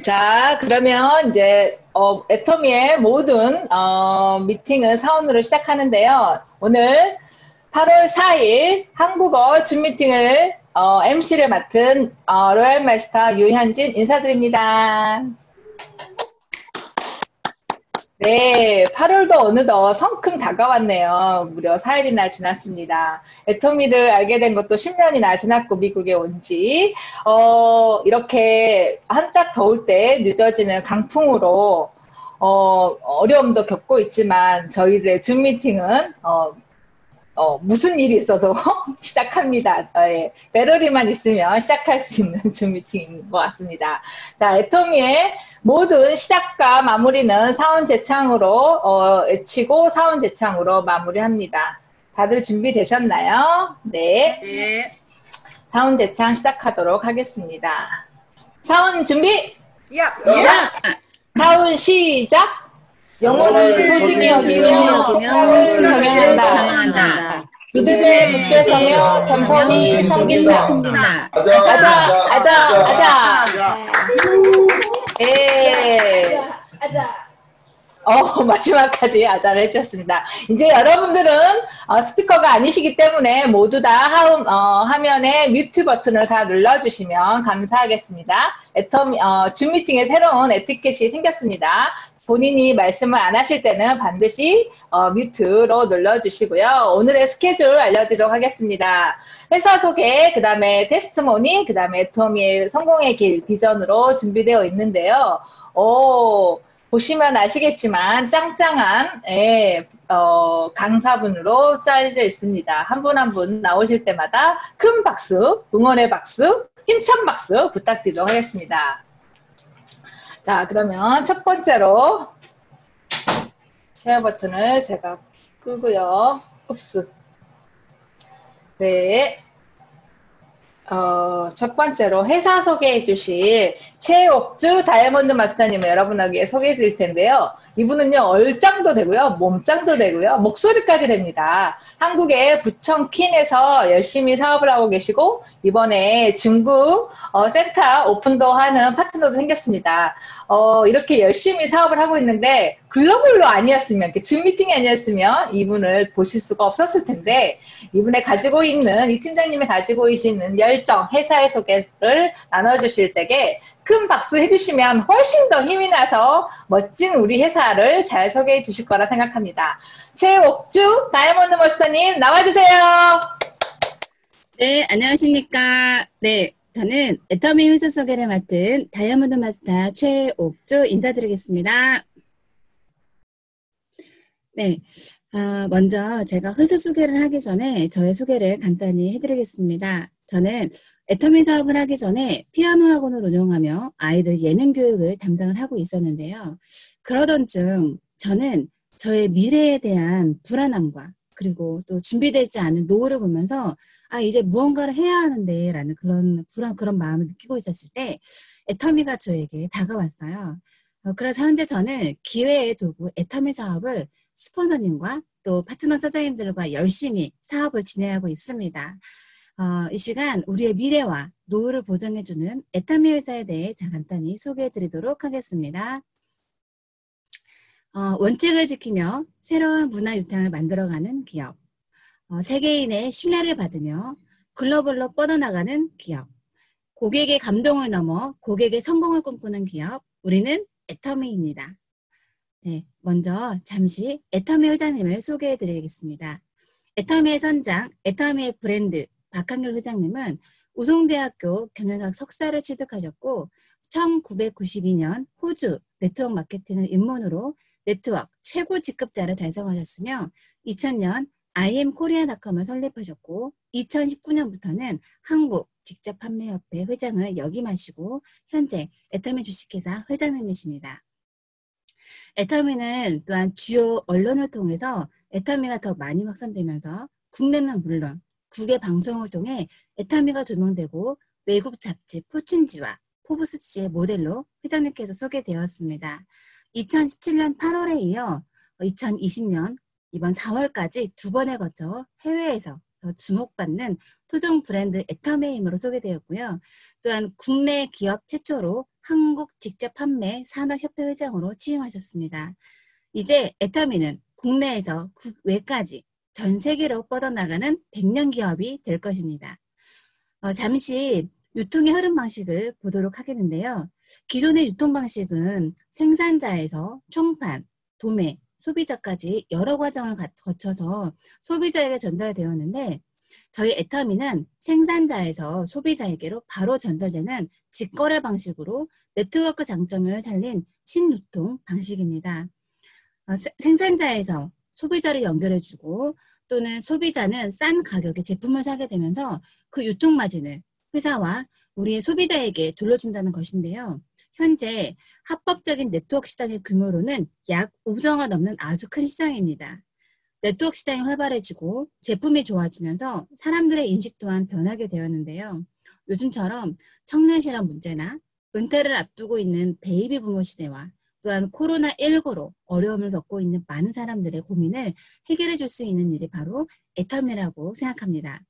자, 그러면 이제 애터미의 모든 미팅을 사원으로 시작하는데요. 오늘 8월 4일 한국어 줌 미팅을 MC를 맡은 로얄 마스터 유현진 인사드립니다. 네, 8월도 어느덧 성큼 다가왔네요. 무려 4일이나 지났습니다. 애터미를 알게 된 것도 10년이나 지났고, 미국에 온 지. 이렇게 한짝 더울 때 늦어지는 강풍으로, 어려움도 겪고 있지만, 저희들의 줌 미팅은, 무슨 일이 있어도 시작합니다. 예, 배터리만 있으면 시작할 수 있는 줌 미팅인 것 같습니다. 자, 애터미의 모든 시작과 마무리는 사원 제창으로 외치고 사원 제창으로 마무리합니다. 다들 준비되셨나요? 네. 네. 사원 제창 시작하도록 하겠습니다. 사원 준비! 야! 사원 시작! 영혼을 소중히 여기며 사랑을 경영한다. 믿음에 붙게 서며 겸손히 섬긴다. 아자. 예. 마지막까지 아자를 해주셨습니다. 이제 여러분들은 스피커가 아니시기 때문에 모두 다 화면에 뮤트 버튼을 다 눌러주시면 감사하겠습니다. 줌 미팅에 새로운 에티켓이 생겼습니다. 본인이 말씀을 안 하실 때는 반드시 뮤트로 눌러주시고요. 오늘의 스케줄 알려드리도록 하겠습니다. 회사 소개, 그 다음에 테스트모니, 그 다음에 애터미의 성공의 길 비전으로 준비되어 있는데요. 보시면 아시겠지만 짱짱한 강사분으로 짜여져 있습니다. 한 분 한 분 나오실 때마다 큰 박수, 응원의 박수, 힘찬 박수 부탁드리도록 하겠습니다. 자, 그러면 첫 번째로 쉐어 버튼을 제가 끄고요. 흡수. 네. 첫 번째로 회사 소개해 주실 최옥주 다이아몬드 마스터님을 여러분에게 소개해 드릴 텐데요. 이분은요, 얼짱도 되고요, 몸짱도 되고요, 목소리까지 됩니다. 한국의 부천 퀸에서 열심히 사업을 하고 계시고, 이번에 중국 센터 오픈도 하는 파트너도 생겼습니다. 이렇게 열심히 사업을 하고 있는데, 글로벌로 아니었으면, 줌 미팅이 아니었으면 이분을 보실 수가 없었을 텐데, 이분의 가지고 있는, 이 팀장님이 가지고 계시는 열정, 회사의 소개를 나눠주실 때에 큰 박수 해주시면 훨씬 더 힘이 나서 멋진 우리 회사를 잘 소개해 주실 거라 생각합니다. 최옥주 다이아몬드 마스터님 나와주세요. 네, 안녕하십니까. 네, 저는 애터미 회사 소개를 맡은 다이아몬드 마스터 최옥주 인사드리겠습니다. 네, 먼저 제가 회사 소개를 하기 전에 저의 소개를 간단히 해드리겠습니다. 저는 애터미 사업을 하기 전에 피아노 학원을 운영하며 아이들 예능 교육을 담당을 하고 있었는데요. 그러던 중 저는 저의 미래에 대한 불안함과 그리고 또 준비되지 않은 노후를 보면서 이제 무언가를 해야 하는데 라는 그런 마음을 느끼고 있었을 때 애터미가 저에게 다가왔어요. 그래서 현재 저는 기회의 도구 애터미 사업을 스폰서님과 또 파트너 사장님들과 열심히 사업을 진행하고 있습니다. 이 시간 우리의 미래와 노후를 보장해주는 애터미 회사에 대해 간단히 소개해드리도록 하겠습니다. 원칙을 지키며 새로운 문화 유탕을 만들어가는 기업, 세계인의 신뢰를 받으며 글로벌로 뻗어나가는 기업, 고객의 감동을 넘어 고객의 성공을 꿈꾸는 기업, 우리는 애터미입니다. 네, 먼저 잠시 애터미 회장님을 소개해드리겠습니다. 애터미의 선장, 애터미의 브랜드 박한결 회장님은 우송대학교 경영학 석사를 취득하셨고 1992년 호주 네트워크 마케팅을 입문으로 네트워크 최고 직급자를 달성하셨으며 2000년 IM코리아닷컴을 설립하셨고 2019년부터는 한국 직접판매협회 회장을 역임하시고 현재 애터미 주식회사 회장님이십니다. 애터미는 또한 주요 언론을 통해서 애터미가 더 많이 확산되면서 국내는 물론 국외 방송을 통해 애터미가 조명되고 외국 잡지 포춘지와 포브스지의 모델로 회장님께서 소개되었습니다. 2017년 8월에 이어 2020년 이번 4월까지 두 번에 거쳐 해외에서 더 주목받는 토종 브랜드 애터미의 힘으로 소개되었고요. 또한 국내 기업 최초로 한국 직접 판매 산업협회 회장으로 취임하셨습니다. 이제 애터미는 국내에서 국외까지 전 세계로 뻗어나가는 100년 기업이 될 것입니다. 잠시 유통의 흐름 방식을 보도록 하겠는데요. 기존의 유통 방식은 생산자에서 총판, 도매, 소비자까지 여러 과정을 거쳐서 소비자에게 전달되었는데 저희 애터미는 생산자에서 소비자에게로 바로 전달되는 직거래 방식으로 네트워크 장점을 살린 신유통 방식입니다. 생산자에서 소비자를 연결해주고 또는 소비자는 싼 가격에 제품을 사게 되면서 그 유통 마진을 회사와 우리의 소비자에게 돌려준다는 것인데요. 현재 합법적인 네트워크 시장의 규모로는 약 5조가 넘는 아주 큰 시장입니다. 네트워크 시장이 활발해지고 제품이 좋아지면서 사람들의 인식 또한 변하게 되었는데요. 요즘처럼 청년 실업 문제나 은퇴를 앞두고 있는 베이비 부모 시대와 또한 코로나19로 어려움을 겪고 있는 많은 사람들의 고민을 해결해 줄 수 있는 일이 바로 애터미라고 생각합니다.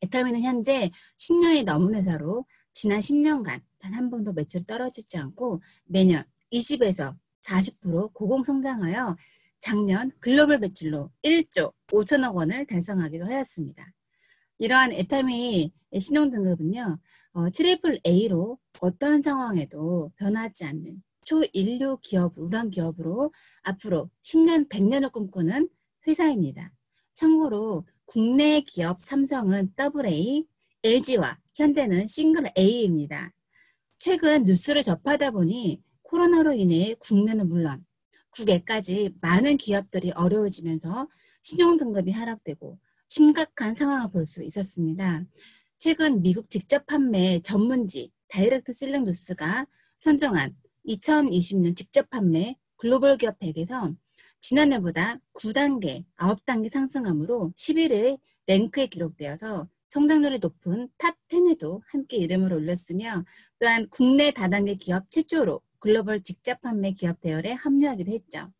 애터미는 현재 10년이 넘은 회사로 지난 10년간 단 한 번도 매출이 떨어지지 않고 매년 20에서 40% 고공성장하여 작년 글로벌 매출로 1조 5천억 원을 달성하기도 하였습니다. 이러한 애터미의 신용등급은요. 트리플 A로 어떤 상황에도 변하지 않는 초인류 기업, 우량 기업으로 앞으로 10년, 100년을 꿈꾸는 회사입니다. 참고로 국내 기업 삼성은 AA, LG와 현대는 싱글 A입니다. 최근 뉴스를 접하다 보니 코로나로 인해 국내는 물론 국외까지 많은 기업들이 어려워지면서 신용등급이 하락되고 심각한 상황을 볼 수 있었습니다. 최근 미국 직접 판매 전문지 다이렉트 셀링 뉴스가 선정한 2020년 직접 판매 글로벌 기업 100에서 지난해보다 9단계, 9단계 상승함으로 11위 랭크에 기록되어서 성장률이 높은 탑 10에도 함께 이름을 올렸으며 또한 국내 다단계 기업 최초로 글로벌 직접 판매 기업 대열에 합류하기도 했죠.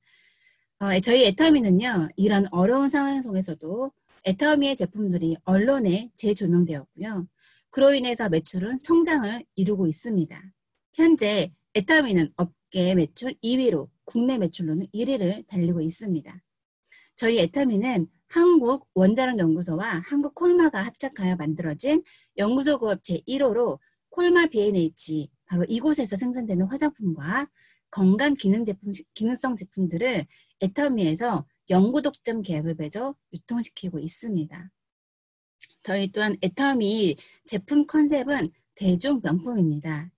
저희 애터미는요. 이런 어려운 상황 속에서도 애터미의 제품들이 언론에 재조명되었고요. 그로 인해서 매출은 성장을 이루고 있습니다. 현재 애터미는 업계 매출 2위로 국내 매출로는 1위를 달리고 있습니다. 저희 애터미는 한국 원자력 연구소와 한국 콜마가 합작하여 만들어진 연구소 구업 제1호로 콜마 B&H 바로 이곳에서 생산되는 화장품과 건강 기능성 제품들을 애터미에서 연구 독점 계약을 맺어 유통시키고 있습니다. 저희 또한 애터미 제품 컨셉은 대중 명품입니다.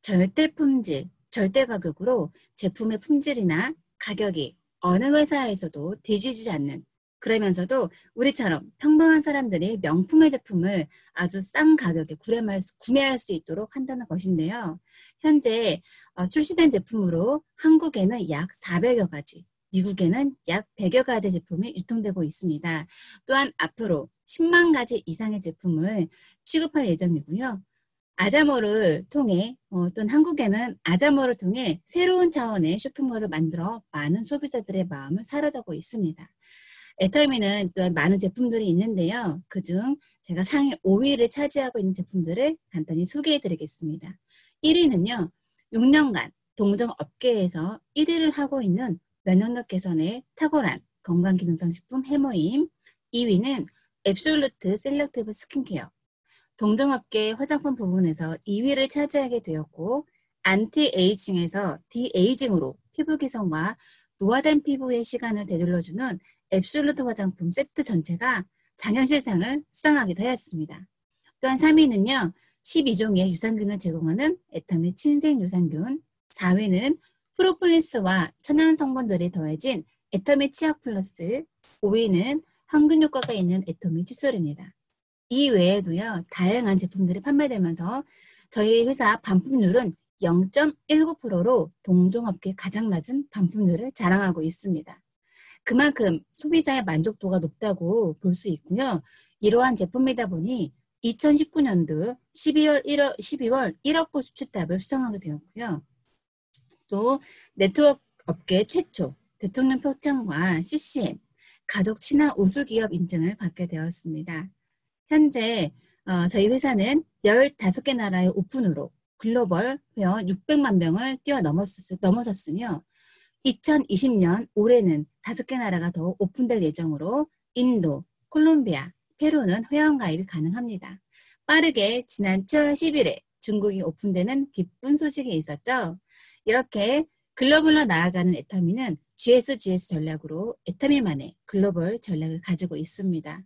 절대 품질, 절대 가격으로 제품의 품질이나 가격이 어느 회사에서도 뒤지지 않는 그러면서도 우리처럼 평범한 사람들이 명품의 제품을 아주 싼 가격에 구매할 수 있도록 한다는 것인데요. 현재 출시된 제품으로 한국에는 약 400여 가지, 미국에는 약 100여 가지 제품이 유통되고 있습니다. 또한 앞으로 10만 가지 이상의 제품을 취급할 예정이고요. 아자모를 통해 또는 한국에는 아자모를 통해 새로운 차원의 쇼핑몰을 만들어 많은 소비자들의 마음을 사로잡고 있습니다. 애터미는 또한 많은 제품들이 있는데요. 그중 제가 상위 5위를 차지하고 있는 제품들을 간단히 소개해 드리겠습니다. 1위는요. 6년간 동종 업계에서 1위를 하고 있는 면역력 개선에 탁월한 건강기능성식품 해모임. 2위는 앱솔루트 셀렉티브 스킨케어. 동종업계 화장품 부분에서 2위를 차지하게 되었고 안티에이징에서 디에이징으로 피부 개선과 노화된 피부의 시간을 되돌려주는 앱솔루트 화장품 세트 전체가 장현실상을 수상하기도 하였습니다. 또한 3위는요. 12종의 유산균을 제공하는 애터미 친생 유산균. 4위는 프로폴리스와 천연 성분들이 더해진 애터미 치약 플러스. 5위는 항균 효과가 있는 애터미 칫솔입니다. 이 외에도요. 다양한 제품들이 판매되면서 저희 회사 반품률은 0.19%로 동종업계 가장 낮은 반품률을 자랑하고 있습니다. 그만큼 소비자의 만족도가 높다고 볼 수 있고요. 이러한 제품이다 보니 2019년도 12월 1억 불 수출답을 수상하게 되었고요. 또 네트워크 업계 최초 대통령 표창과 CCM 가족 친화 우수기업 인증을 받게 되었습니다. 현재 저희 회사는 15개 나라의 오픈으로 글로벌 회원 600만 명을 넘어섰으며 2020년 올해는 5개 나라가 더 오픈될 예정으로 인도, 콜롬비아, 페루는 회원 가입이 가능합니다. 빠르게 지난 7월 10일에 중국이 오픈되는 기쁜 소식이 있었죠. 이렇게 글로벌로 나아가는 애터미는 GSGS 전략으로 애터미만의 글로벌 전략을 가지고 있습니다.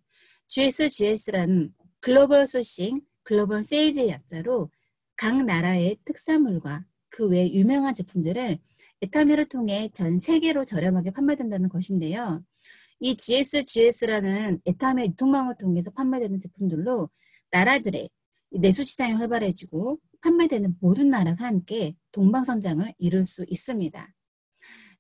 GSGS라는 글로벌 소싱, 글로벌 세일즈의 약자로 각 나라의 특산물과 그 외 유명한 제품들을 애터미를 통해 전 세계로 저렴하게 판매된다는 것인데요. 이 GSGS라는 애터미의 유통망을 통해서 판매되는 제품들로 나라들의 내수 시장이 활발해지고 판매되는 모든 나라가 함께 동방성장을 이룰 수 있습니다.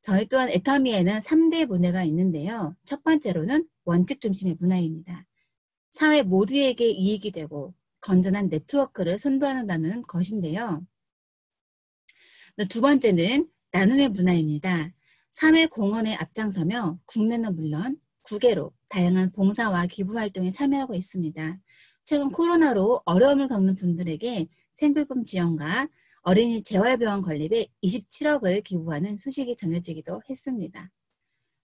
저희 또한 애터미에는 3대 문화가 있는데요. 첫 번째로는 원칙 중심의 문화입니다. 사회 모두에게 이익이 되고 건전한 네트워크를 선도한다는 것인데요. 두 번째는 나눔의 문화입니다. 사회 공헌에 앞장서며 국내는 물론 국외로 다양한 봉사와 기부 활동에 참여하고 있습니다. 최근 코로나로 어려움을 겪는 분들에게 생필품 지원과 어린이 재활병원 건립에 27억을 기부하는 소식이 전해지기도 했습니다.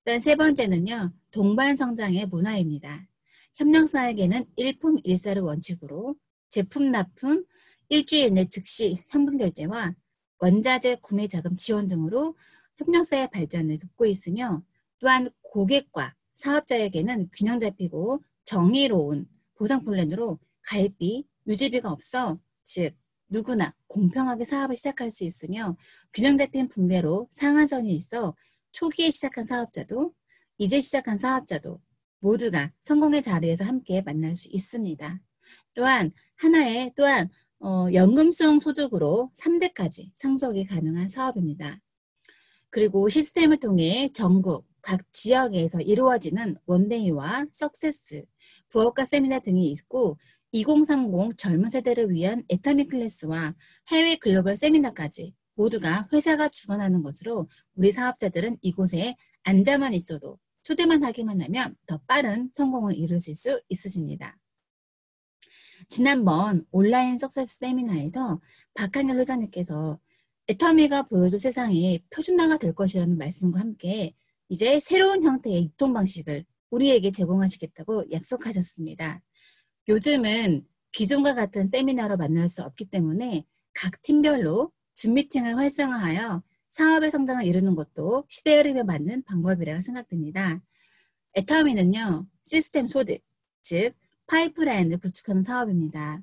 일단 세 번째는요, 동반성장의 문화입니다. 협력사에게는 일품일사를 원칙으로 제품 납품, 일주일 내 즉시 현금 결제와 원자재 구매 자금 지원 등으로 협력사의 발전을 돕고 있으며 또한 고객과 사업자에게는 균형 잡히고 정의로운 보상 플랜으로 가입비, 유지비가 없어 즉 누구나 공평하게 사업을 시작할 수 있으며 균형 잡힌 분배로 상한선이 있어 초기에 시작한 사업자도 이제 시작한 사업자도 모두가 성공의 자리에서 함께 만날 수 있습니다. 또한 연금성 소득으로 3대까지 상속이 가능한 사업입니다. 그리고 시스템을 통해 전국 각 지역에서 이루어지는 원데이와 석세스, 부업과 세미나 등이 있고 2030 젊은 세대를 위한 애터미 클래스와 해외 글로벌 세미나까지 모두가 회사가 주관하는 것으로 우리 사업자들은 이곳에 앉아만 있어도 초대만 하기만 하면 더 빠른 성공을 이루실 수 있으십니다. 지난번 온라인 석세스 세미나에서 박한결 회장님께서 애터미가 보여줄 세상이 표준화가 될 것이라는 말씀과 함께 이제 새로운 형태의 유통 방식을 우리에게 제공하시겠다고 약속하셨습니다. 요즘은 기존과 같은 세미나로 만날 수 없기 때문에 각 팀별로 줌 미팅을 활성화하여 사업의 성장을 이루는 것도 시대의 흐름에 맞는 방법이라고 생각됩니다. 애터미는요, 시스템 소득, 즉 파이프라인을 구축하는 사업입니다.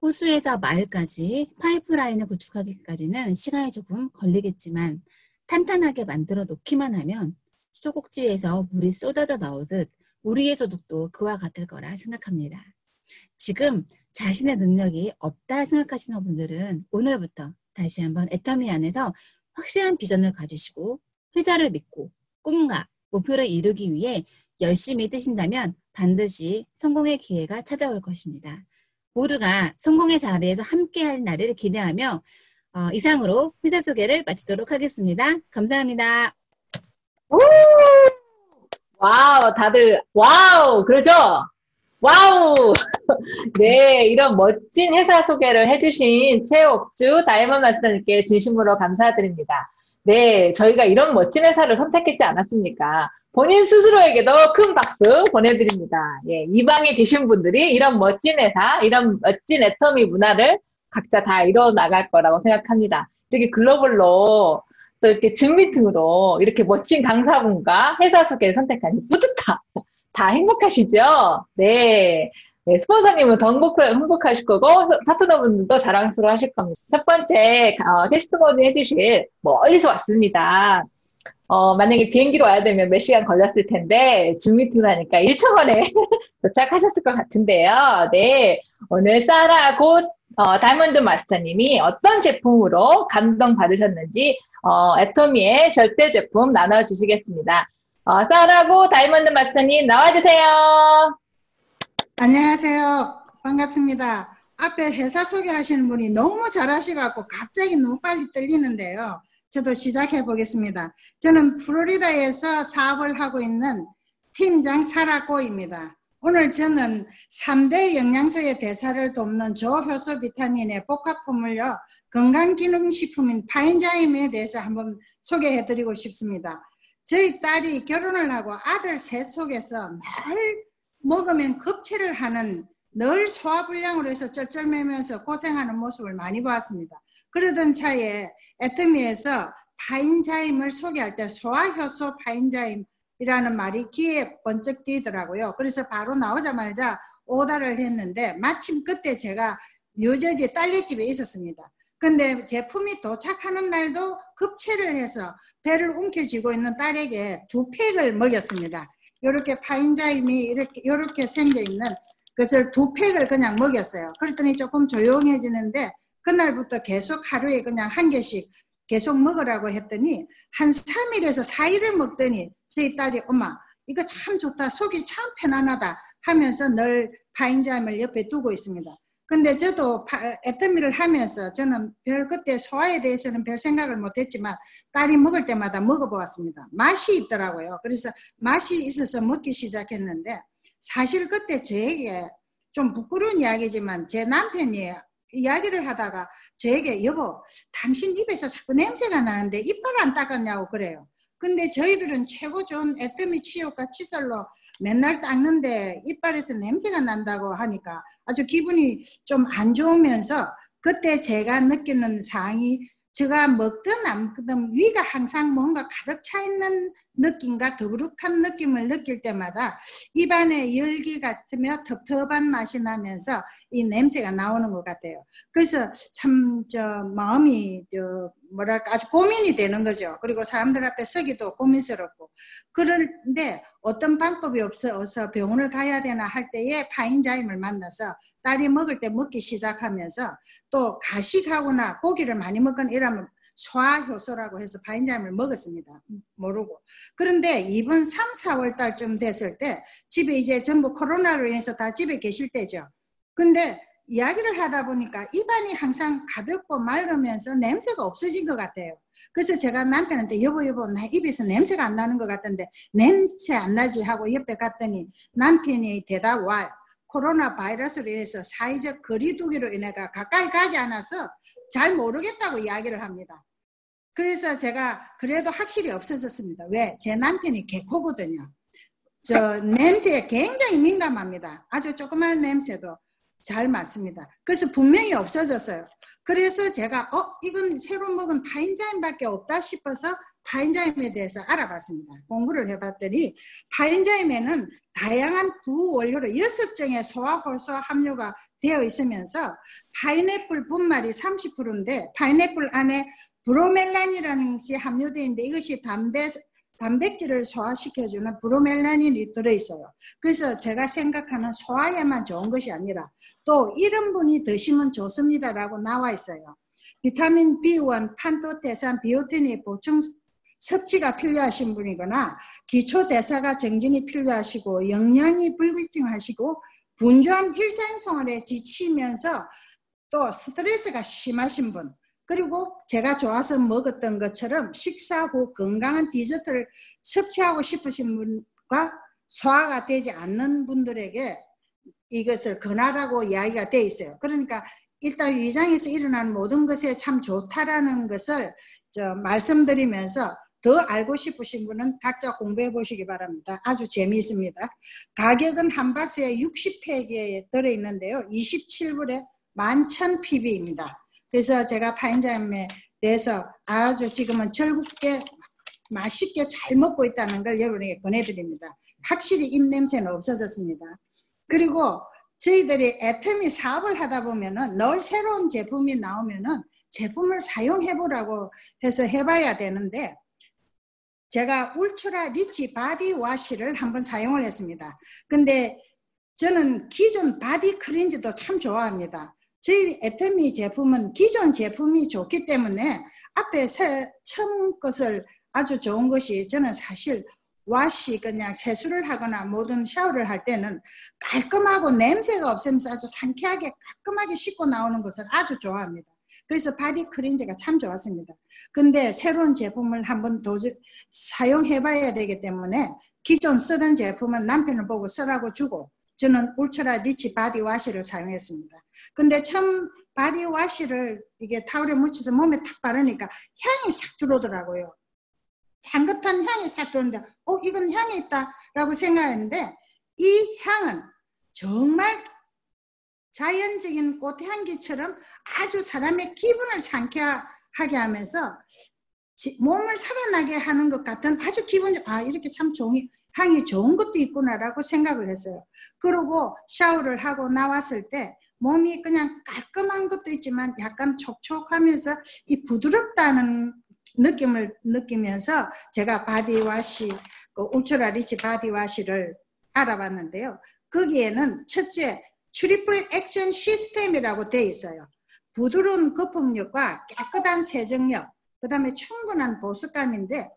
호수에서 마을까지 파이프라인을 구축하기까지는 시간이 조금 걸리겠지만 탄탄하게 만들어 놓기만 하면 수도꼭지에서 물이 쏟아져 나오듯 우리의 소득도 그와 같을 거라 생각합니다. 지금 자신의 능력이 없다 생각하시는 분들은 오늘부터 다시 한번 애터미 안에서 확실한 비전을 가지시고 회사를 믿고 꿈과 목표를 이루기 위해 열심히 뜨신다면 반드시 성공의 기회가 찾아올 것입니다. 모두가 성공의 자리에서 함께할 날을 기대하며 이상으로 회사 소개를 마치도록 하겠습니다. 감사합니다. 오! 와우, 다들 와우, 그러죠? 와우! 네, 이런 멋진 회사 소개를 해주신 최옥주 다이먼드 마스터님께 진심으로 감사드립니다. 네, 저희가 이런 멋진 회사를 선택했지 않았습니까? 본인 스스로에게도 큰 박수 보내드립니다. 예, 이 방에 계신 분들이 이런 멋진 회사, 이런 멋진 애터미 문화를 각자 다 이뤄 나갈 거라고 생각합니다. 이렇게 글로벌로 또 이렇게 줌 미팅으로 이렇게 멋진 강사분과 회사 소개를 선택하니 뿌듯하. 다 행복하시죠? 네. 네, 스폰서님은 더 행복하실 거고, 파트너분들도 자랑스러워 하실 겁니다. 첫 번째, 테스트모드 해주실, 멀리서 왔습니다. 만약에 비행기로 와야 되면 몇 시간 걸렸을 텐데, 줌 미팅을 하니까 1초 만에 도착하셨을 것 같은데요. 네. 오늘 사라 곧, 다이먼드 마스터님이 어떤 제품으로 감동받으셨는지, 애터미의 절대 제품 나눠주시겠습니다. 사라고 다이먼드 마스터님 나와주세요. 안녕하세요. 반갑습니다. 앞에 회사 소개하시는 분이 너무 잘하셔갖고 갑자기 너무 빨리 떨리는데요. 저도 시작해 보겠습니다. 저는 플로리다에서 사업을 하고 있는 팀장 사라꼬입니다. 오늘 저는 3대 영양소의 대사를 돕는 저효소 비타민의 복합품을요, 건강기능식품인 파인자임에 대해서 한번 소개해드리고 싶습니다. 저희 딸이 결혼을 하고 아들 셋 속에서 늘 먹으면 급체를 하는, 늘 소화불량으로 해서 쩔쩔매면서 고생하는 모습을 많이 보았습니다. 그러던 차에 애터미에서 파인자임을 소개할 때 소화효소 파인자임이라는 말이 귀에 번쩍 띄더라고요. 그래서 바로 나오자마자 오다를 했는데, 마침 그때 제가 뉴저지 딸내집에 있었습니다. 근데 제품이 도착하는 날도 급체를 해서 배를 움켜쥐고 있는 딸에게 2팩을 먹였습니다. 이렇게 파인자임이 이렇게 생겨있는 것을 2팩을 그냥 먹였어요. 그랬더니 조금 조용해지는데, 그날부터 계속 하루에 그냥 1개씩 계속 먹으라고 했더니 한 3일에서 4일을 먹더니 저희 딸이 엄마 이거 참 좋다, 속이 참 편안하다 하면서 늘 파인자임을 옆에 두고 있습니다. 근데 저도 애터미를 하면서 저는 그때 소화에 대해서는 별 생각을 못했지만 딸이 먹을 때마다 먹어보았습니다. 맛이 있더라고요. 그래서 맛이 있어서 먹기 시작했는데, 사실 그때 저에게 좀 부끄러운 이야기지만 제 남편이 이야기를 하다가 저에게 여보 당신 입에서 자꾸 냄새가 나는데 이빨 안 닦았냐고 그래요. 근데 저희들은 최고 좋은 애터미 치유과 칫솔로 맨날 닦는데 이빨에서 냄새가 난다고 하니까 아주 기분이 좀 안 좋으면서, 그때 제가 느끼는 사항이 제가 먹든 안 먹든 위가 항상 뭔가 가득 차 있는 느낌과 더부룩한 느낌을 느낄 때마다 입안에 열기 같으며 텁텁한 맛이 나면서 이 냄새가 나오는 것 같아요. 그래서 참 마음이 뭐랄까 아주 고민이 되는 거죠. 그리고 사람들 앞에 서기도 고민스럽고, 그런데 어떤 방법이 없어서 병원을 가야 되나 할 때에 파인자임을 만나서 딸이 먹을 때 먹기 시작하면서, 또 가식하거나 고기를 많이 먹거나 이러면 소화효소라고 해서 파인자임을 먹었습니다. 모르고. 그런데 이번 3, 4월 달쯤 됐을 때 집에 이제 전부 코로나로 인해서 다 집에 계실 때죠. 근데 이야기를 하다 보니까 입안이 항상 가볍고 맑으면서 냄새가 없어진 것 같아요. 그래서 제가 남편한테 여보 나 입에서 냄새가 안 나는 것 같은데 냄새 안 나지 하고 옆에 갔더니 남편이 대답 코로나 바이러스로 인해서 사회적 거리두기로 인해가 가까이 가지 않아서 잘 모르겠다고 이야기를 합니다. 그래서 제가 그래도 확실히 없어졌습니다. 왜? 제 남편이 개코거든요. 냄새에 굉장히 민감합니다. 아주 조그만 냄새도 잘 맡습니다. 그래서 분명히 없어졌어요. 그래서 제가 이건 새로 먹은 파인자임밖에 없다 싶어서 파인자임에 대해서 알아봤습니다. 공부를 해봤더니 파인자임에는 다양한 부원료로 6종의 소화효소 함유가 되어 있으면서 파인애플 분말이 30%인데 파인애플 안에 브로멜란이라는 것이 함유되어 있는데 이것이 단백질을 소화시켜주는 브로멜라닌이 들어있어요. 그래서 제가 생각하는 소화에만 좋은 것이 아니라 또 이런 분이 드시면 좋습니다라고 나와 있어요. 비타민 B1, 판토테산, 비오틴이 보충 섭취가 필요하신 분이거나 기초대사가 정진이 필요하시고 영양이 불균형하시고 분주한 일상생활에 지치면서 또 스트레스가 심하신 분, 그리고 제가 좋아서 먹었던 것처럼 식사 후 건강한 디저트를 섭취하고 싶으신 분과 소화가 되지 않는 분들에게 이것을 권하라고 이야기가 되어 있어요. 그러니까 일단 위장에서 일어나는 모든 것에 참 좋다라는 것을 말씀드리면서 더 알고 싶으신 분은 각자 공부해 보시기 바랍니다. 아주 재미있습니다. 가격은 한 박스에 60팩에 들어있는데요. 27불에 11,000pb입니다. 그래서 제가 파인자임에 대해서 아주 지금은 즐겁게 맛있게 잘 먹고 있다는 걸 여러분에게 권해드립니다. 확실히 입냄새는 없어졌습니다. 그리고 저희들이 애터미 사업을 하다 보면은 늘 새로운 제품이 나오면은 제품을 사용해보라고 해서 해봐야 되는데, 제가 울트라 리치 바디 와시를 한번 사용을 했습니다. 근데 저는 기존 바디 클렌저도 참 좋아합니다. 저희 애터미 제품은 기존 제품이 좋기 때문에 앞에 처음 것을 아주 좋은 것이, 저는 사실 와시 그냥 세수를 하거나 모든 샤워를 할 때는 깔끔하고 냄새가 없으면서 아주 상쾌하게 깔끔하게 씻고 나오는 것을 아주 좋아합니다. 그래서 바디 클렌저가 참 좋았습니다. 근데 새로운 제품을 한번 사용해봐야 되기 때문에 기존 쓰던 제품은 남편을 보고 쓰라고 주고 저는 울트라 리치 바디워시를 사용했습니다. 근데 처음 바디워시를 이게 타올에 묻혀서 몸에 탁 바르니까 향이 싹 들어오더라고요. 향긋한 향이 싹 들어오는데 이건 향이 있다라고 생각했는데 이 향은 정말 자연적인 꽃향기처럼 아주 사람의 기분을 상쾌하게 하면서 몸을 살아나게 하는 것 같은 아주 이렇게 참 향이 좋은 것도 있구나라고 생각을 했어요. 그리고 샤워를 하고 나왔을 때 몸이 그냥 깔끔한 것도 있지만 약간 촉촉하면서 이 부드럽다는 느낌을 느끼면서 제가 바디워시, 울트라 리치 바디워시를 알아봤는데요. 거기에는 첫째, 트리플 액션 시스템이라고 되어 있어요. 부드러운 거품력과 깨끗한 세정력, 그 다음에 충분한 보습감인데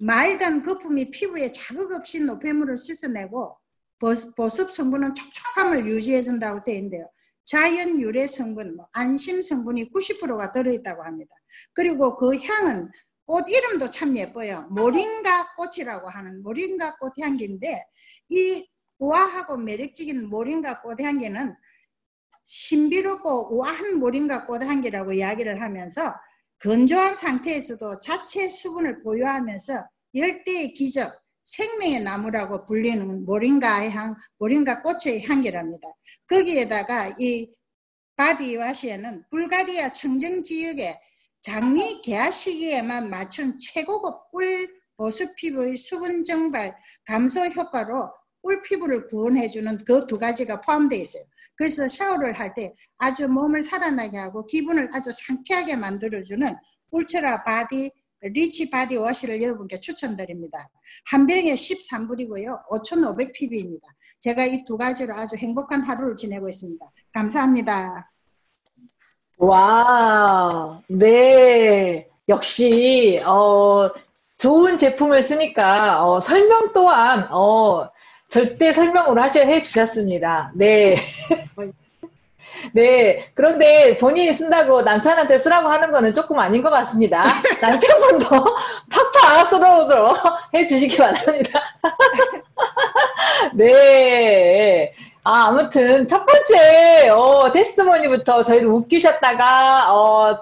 마일드한 거품이 피부에 자극 없이 노폐물을 씻어내고 보습 성분은 촉촉함을 유지해준다고 되어 있는데요. 자연 유래 성분, 안심 성분이 90%가 들어있다고 합니다. 그리고 그 향은 꽃 이름도 참 예뻐요. 모링가 꽃이라고 하는 모링가 꽃 향기인데 이 우아하고 매력적인 모링가 꽃 향기는 신비롭고 우아한 모링가 꽃 향기라고 이야기를 하면서 건조한 상태에서도 자체 수분을 보유하면서 열대의 기적, 생명의 나무라고 불리는 모링가 꽃의 향기랍니다. 거기에다가 이 바디워시에는 불가리아 청정 지역의 장미 개화 시기에만 맞춘 최고급 꿀 보습 피부의 수분 증발 감소 효과로 꿀 피부를 구원해주는 그 두 가지가 포함되어 있어요. 그래서 샤워를 할 때 아주 몸을 살아나게 하고 기분을 아주 상쾌하게 만들어주는 울트라 리치 바디워시를 여러분께 추천드립니다. 한 병에 13불이고요. 5,500ppb입니다. 제가 이 두 가지로 아주 행복한 하루를 지내고 있습니다. 감사합니다. 와, 네. 역시, 좋은 제품을 쓰니까, 설명 또한, 절대 설명으로 해 주셨습니다. 네. 네. 그런데 본인이 쓴다고 남편한테 쓰라고 하는 거는 조금 아닌 것 같습니다. 남편분도 팍팍 쏟아오도록 해 주시기 바랍니다. 네. 아무튼 첫 번째 테스트머니부터 저희를 웃기셨다가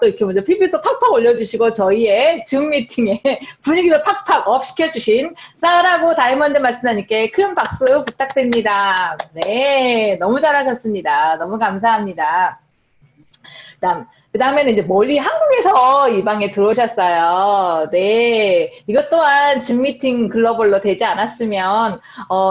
또 이렇게 먼저 PP도 팍팍 올려주시고 저희의 줌 미팅에 분위기도 팍팍 업 시켜주신 쌀하고 다이아몬드 마스터님께 큰 박수 부탁드립니다. 네, 너무 잘하셨습니다. 너무 감사합니다. 그 다음에는 이제 멀리 한국에서 이 방에 들어오셨어요. 네. 이것 또한 줌 미팅 글로벌로 되지 않았으면,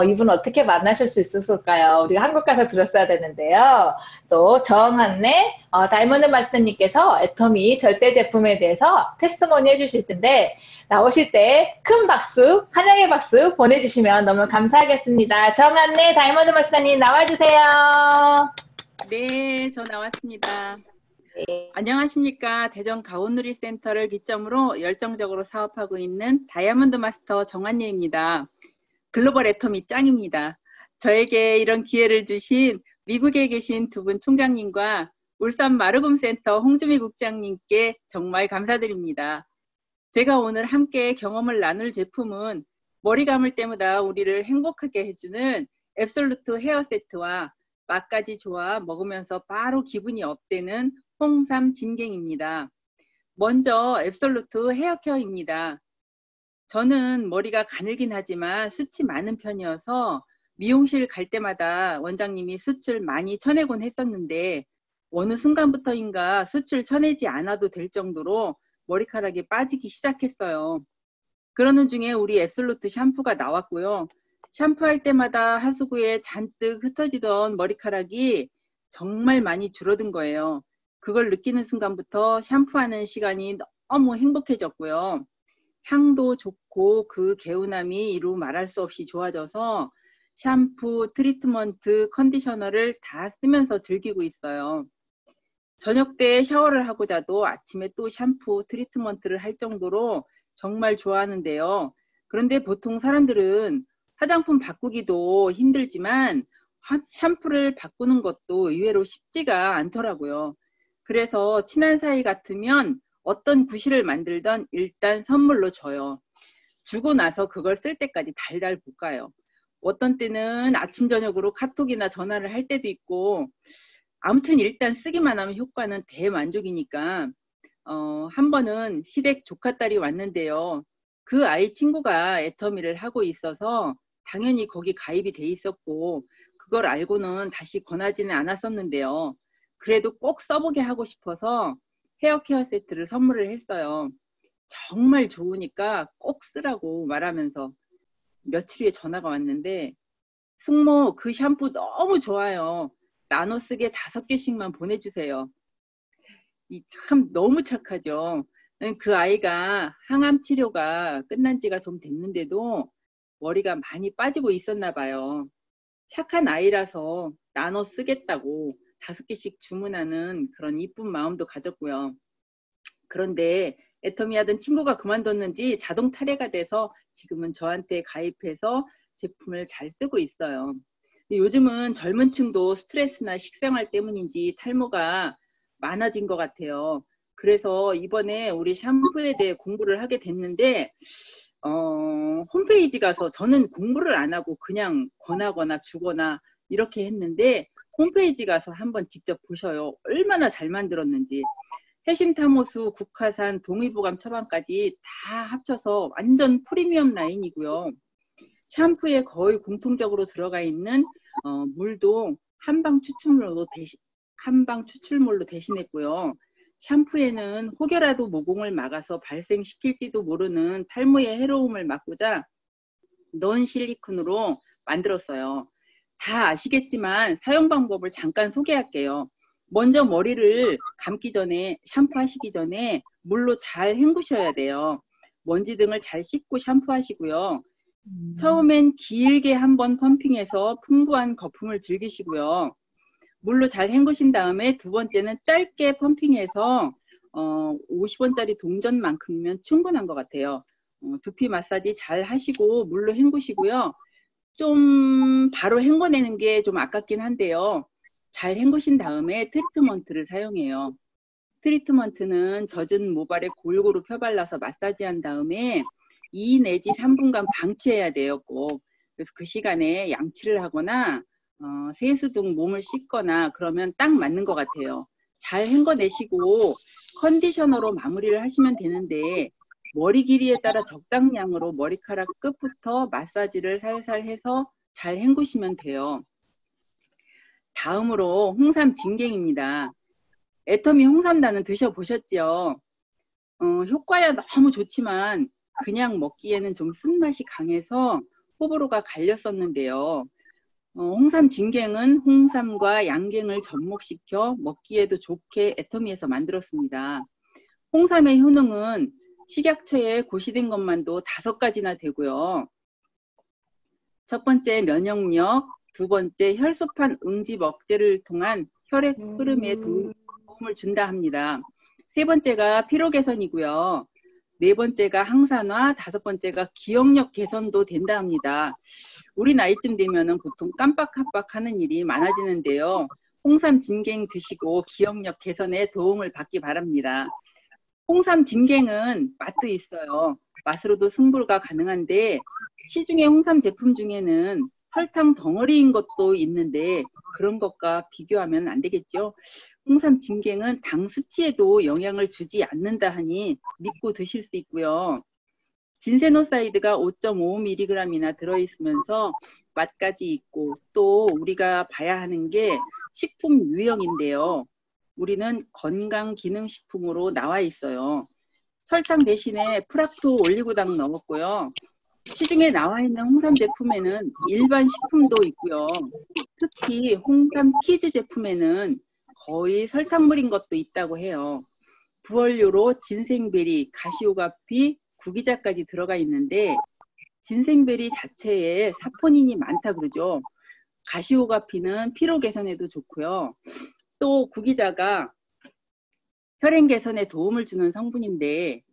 이분 어떻게 만나실 수 있었을까요? 우리가 한국 가서 들었어야 되는데요. 또, 정한래, 다이아몬드 마스터님께서 애터미 절대 제품에 대해서 테스트머니 해주실 텐데, 나오실 때 큰 박수, 환영의 박수 보내주시면 너무 감사하겠습니다. 정한래, 다이아몬드 마스터님 나와주세요. 네, 저 나왔습니다. 안녕하십니까. 대전 가온누리센터를 기점으로 열정적으로 사업하고 있는 다이아몬드 마스터 정한예입니다. 글로벌 애터미 짱입니다. 저에게 이런 기회를 주신 미국에 계신 두 분 총장님과 울산 마르금센터 홍주미 국장님께 정말 감사드립니다. 제가 오늘 함께 경험을 나눌 제품은 머리 감을 때마다 우리를 행복하게 해주는 앱솔루트 헤어 세트와 맛까지 좋아 먹으면서 바로 기분이 업되는 홍삼 진갱입니다. 먼저 앱솔루트 헤어케어입니다. 저는 머리가 가늘긴 하지만 숱이 많은 편이어서 미용실 갈 때마다 원장님이 숱을 많이 쳐내곤 했었는데 어느 순간부터인가 숱을 쳐내지 않아도 될 정도로 머리카락이 빠지기 시작했어요. 그러는 중에 우리 앱솔루트 샴푸가 나왔고요. 샴푸할 때마다 하수구에 잔뜩 흩어지던 머리카락이 정말 많이 줄어든 거예요. 그걸 느끼는 순간부터 샴푸하는 시간이 너무 행복해졌고요. 향도 좋고 그 개운함이 이루 말할 수 없이 좋아져서 샴푸, 트리트먼트, 컨디셔너를 다 쓰면서 즐기고 있어요. 저녁 때 샤워를 하고 자도 아침에 또 샴푸, 트리트먼트를 할 정도로 정말 좋아하는데요. 그런데 보통 사람들은 화장품 바꾸기도 힘들지만 샴푸를 바꾸는 것도 의외로 쉽지가 않더라고요. 그래서 친한 사이 같으면 어떤 구실을 만들던 일단 선물로 줘요. 주고 나서 그걸 쓸 때까지 달달 볶아요. 어떤 때는 아침 저녁으로 카톡이나 전화를 할 때도 있고, 아무튼 일단 쓰기만 하면 효과는 대만족이니까 한 번은 시댁 조카딸이 왔는데요. 그 아이 친구가 애터미를 하고 있어서 당연히 거기 가입이 돼 있었고 그걸 알고는 다시 권하지는 않았었는데요. 그래도 꼭 써보게 하고 싶어서 헤어케어 세트를 선물을 했어요. 정말 좋으니까 꼭 쓰라고 말하면서 며칠 후에 전화가 왔는데, 숙모 그 샴푸 너무 좋아요. 나눠 쓰게 5개씩만 보내주세요. 이 참 너무 착하죠. 그 아이가 항암 치료가 끝난 지가 좀 됐는데도 머리가 많이 빠지고 있었나 봐요. 착한 아이라서 나눠 쓰겠다고 5개씩 주문하는 그런 이쁜 마음도 가졌고요. 그런데 애터미 하던 친구가 그만뒀는지 자동 탈애가 돼서 지금은 저한테 가입해서 제품을 잘 쓰고 있어요. 요즘은 젊은 층도 스트레스나 식생활 때문인지 탈모가 많아진 것 같아요. 그래서 이번에 우리 샴푸에 대해 공부를 하게 됐는데 홈페이지 가서 저는 공부를 안 하고 그냥 권하거나 주거나 이렇게 했는데 홈페이지 가서 한번 직접 보셔요. 얼마나 잘 만들었는지. 해심탐호수, 국화산, 동의보감 처방까지 다 합쳐서 완전 프리미엄 라인이고요. 샴푸에 거의 공통적으로 들어가 있는 물도 한방 추출물로 대신했고요. 샴푸에는 혹여라도 모공을 막아서 발생시킬지도 모르는 탈모의 해로움을 막고자 넌 실리콘으로 만들었어요. 다 아시겠지만 사용 방법을 잠깐 소개할게요. 먼저 머리를 감기 전에, 샴푸하시기 전에 물로 잘 헹구셔야 돼요. 먼지 등을 잘 씻고 샴푸하시고요. 처음엔 길게 한번 펌핑해서 풍부한 거품을 즐기시고요. 물로 잘 헹구신 다음에 두 번째는 짧게 펌핑해서 50원짜리 동전만큼이면 충분한 것 같아요. 두피 마사지 잘 하시고 물로 헹구시고요. 좀 바로 헹궈내는 게 좀 아깝긴 한데요. 잘 헹구신 다음에 트리트먼트를 사용해요. 트리트먼트는 젖은 모발에 골고루 펴발라서 마사지한 다음에 2 내지 3분간 방치해야 돼요, 꼭. 그래서 그 시간에 양치를 하거나 세수 등 몸을 씻거나 그러면 딱 맞는 것 같아요. 잘 헹궈내시고 컨디셔너로 마무리를 하시면 되는데 머리 길이에 따라 적당량으로 머리카락 끝부터 마사지를 살살 해서 잘 헹구시면 돼요. 다음으로 홍삼 진갱입니다. 애터미 홍삼단은 드셔보셨죠? 효과야 너무 좋지만 그냥 먹기에는 좀 쓴맛이 강해서 호불호가 갈렸었는데요. 홍삼 진갱은 홍삼과 양갱을 접목시켜 먹기에도 좋게 애터미에서 만들었습니다. 홍삼의 효능은 식약처에 고시된 것만도 5가지나 되고요. 첫 번째 면역력, 두 번째 혈소판 응집 억제를 통한 혈액 흐름에 도움을 준다 합니다. 세 번째가 피로 개선이고요. 네 번째가 항산화, 5번째가 기억력 개선도 된다 합니다. 우리 나이쯤 되면은 보통 깜빡깜빡 하는 일이 많아지는데요. 홍삼 진갱 드시고 기억력 개선에 도움을 받기 바랍니다. 홍삼 진갱은 맛도 있어요. 맛으로도 승부가 가능한데 시중의 홍삼 제품 중에는 설탕 덩어리인 것도 있는데 그런 것과 비교하면 안 되겠죠. 홍삼 진갱은 당 수치에도 영향을 주지 않는다 하니 믿고 드실 수 있고요. 진세노사이드가 5.5mg이나 들어있으면서 맛까지 있고 또 우리가 봐야 하는 게 식품 유형인데요. 우리는 건강기능식품으로 나와 있어요. 설탕 대신에 프락토 올리고당 넣었고요. 시중에 나와 있는 홍삼 제품에는 일반 식품도 있고요. 특히 홍삼 키즈 제품에는 거의 설탕물인 것도 있다고 해요. 부원료로 진생베리, 가시오가피, 구기자까지 들어가 있는데 진생베리 자체에 사포닌이 많다 그러죠. 가시오가피는 피로 개선에도 좋고요. 또 구기자가 혈행 개선에 도움을 주는 성분인데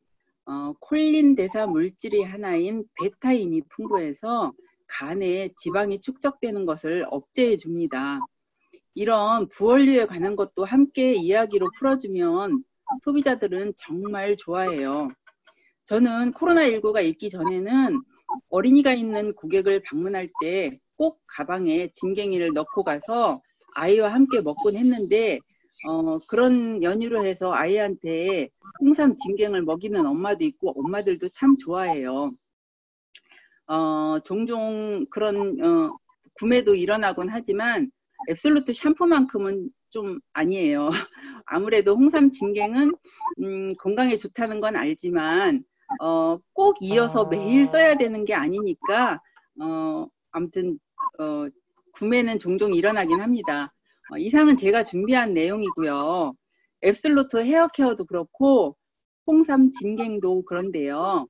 콜린 대사 물질의 하나인 베타인이 풍부해서 간에 지방이 축적되는 것을 억제해 줍니다. 이런 부원류에 관한 것도 함께 이야기로 풀어주면 소비자들은 정말 좋아해요. 저는 코로나19가 있기 전에는 어린이가 있는 고객을 방문할 때 꼭 가방에 진갱이를 넣고 가서 아이와 함께 먹곤 했는데 그런 연유로 해서 아이한테 홍삼 진갱을 먹이는 엄마도 있고 엄마들도 참 좋아해요. 종종 그런 구매도 일어나곤 하지만 앱솔루트 샴푸만큼은 좀 아니에요. 아무래도 홍삼 진갱은 건강에 좋다는 건 알지만 꼭 이어서 매일 써야 되는 게 아니니까 아무튼 구매는 종종 일어나긴 합니다. 이상은 제가 준비한 내용이고요. 앱솔루트 헤어케어도 그렇고 홍삼 진갱도 그런데요.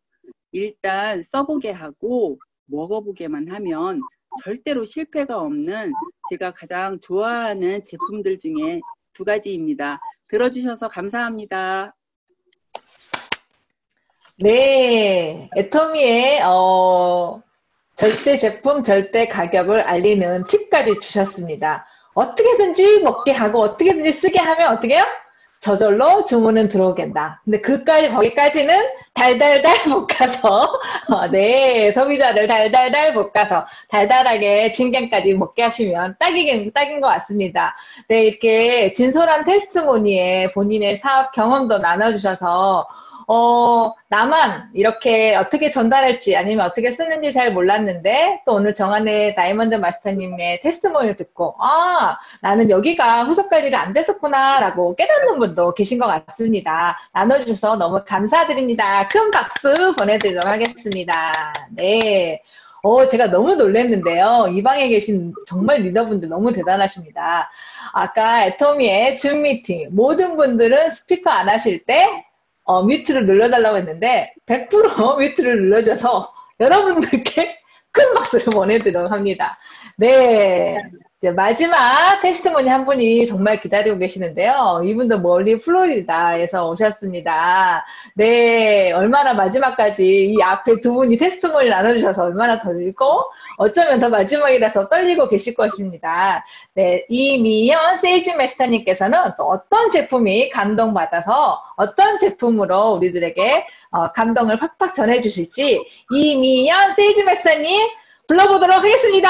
일단 써보게 하고 먹어보게만 하면 절대로 실패가 없는 제가 가장 좋아하는 제품들 중에 2가지입니다. 들어주셔서 감사합니다. 네, 애터미의 절대 제품, 절대 가격을 알리는 팁까지 주셨습니다. 어떻게든지 먹게 하고 어떻게든지 쓰게 하면 어떻게 해요? 저절로 주문은 들어오겠다. 근데 거기까지는 달달달 볶아서, 네, 소비자를 달달달 볶아서 달달하게 진갱까지 먹게 하시면 딱인 것 같습니다. 네, 이렇게 진솔한 테스트모니에 본인의 사업 경험도 나눠주셔서, 나만 이렇게 어떻게 전달할지 아니면 어떻게 쓰는지 잘 몰랐는데 또 오늘 정한의 다이아몬드 마스터님의 테스트모니를 듣고 나는 여기가 후속 관리를 안 됐었구나 라고 깨닫는 분도 계신 것 같습니다. 나눠주셔서 너무 감사드립니다. 큰 박수 보내드리도록 하겠습니다. 네. 제가 너무 놀랐는데요. 이 방에 계신 정말 리더분들 너무 대단하십니다. 아까 애터미의 줌 미팅 모든 분들은 스피커 안 하실 때 뮤트를 눌러달라고 했는데 100% 뮤트를 눌러줘서 여러분들께 큰 박수를 보내드리도록 합니다. 네, 이제 마지막 테스트모니 한 분이 정말 기다리고 계시는데요. 이분도 멀리 플로리다에서 오셨습니다. 네, 얼마나 마지막까지 이 앞에 2분이 테스트모니 나눠주셔서 얼마나 떨리고 어쩌면 더 마지막이라서 떨리고 계실 것입니다. 네, 이미연 세이지 마스터님께서는 또 어떤 제품이 감동받아서 어떤 제품으로 우리들에게 감동을 팍팍 전해주실지 이미연 세이지 마스터님 불러보도록 하겠습니다.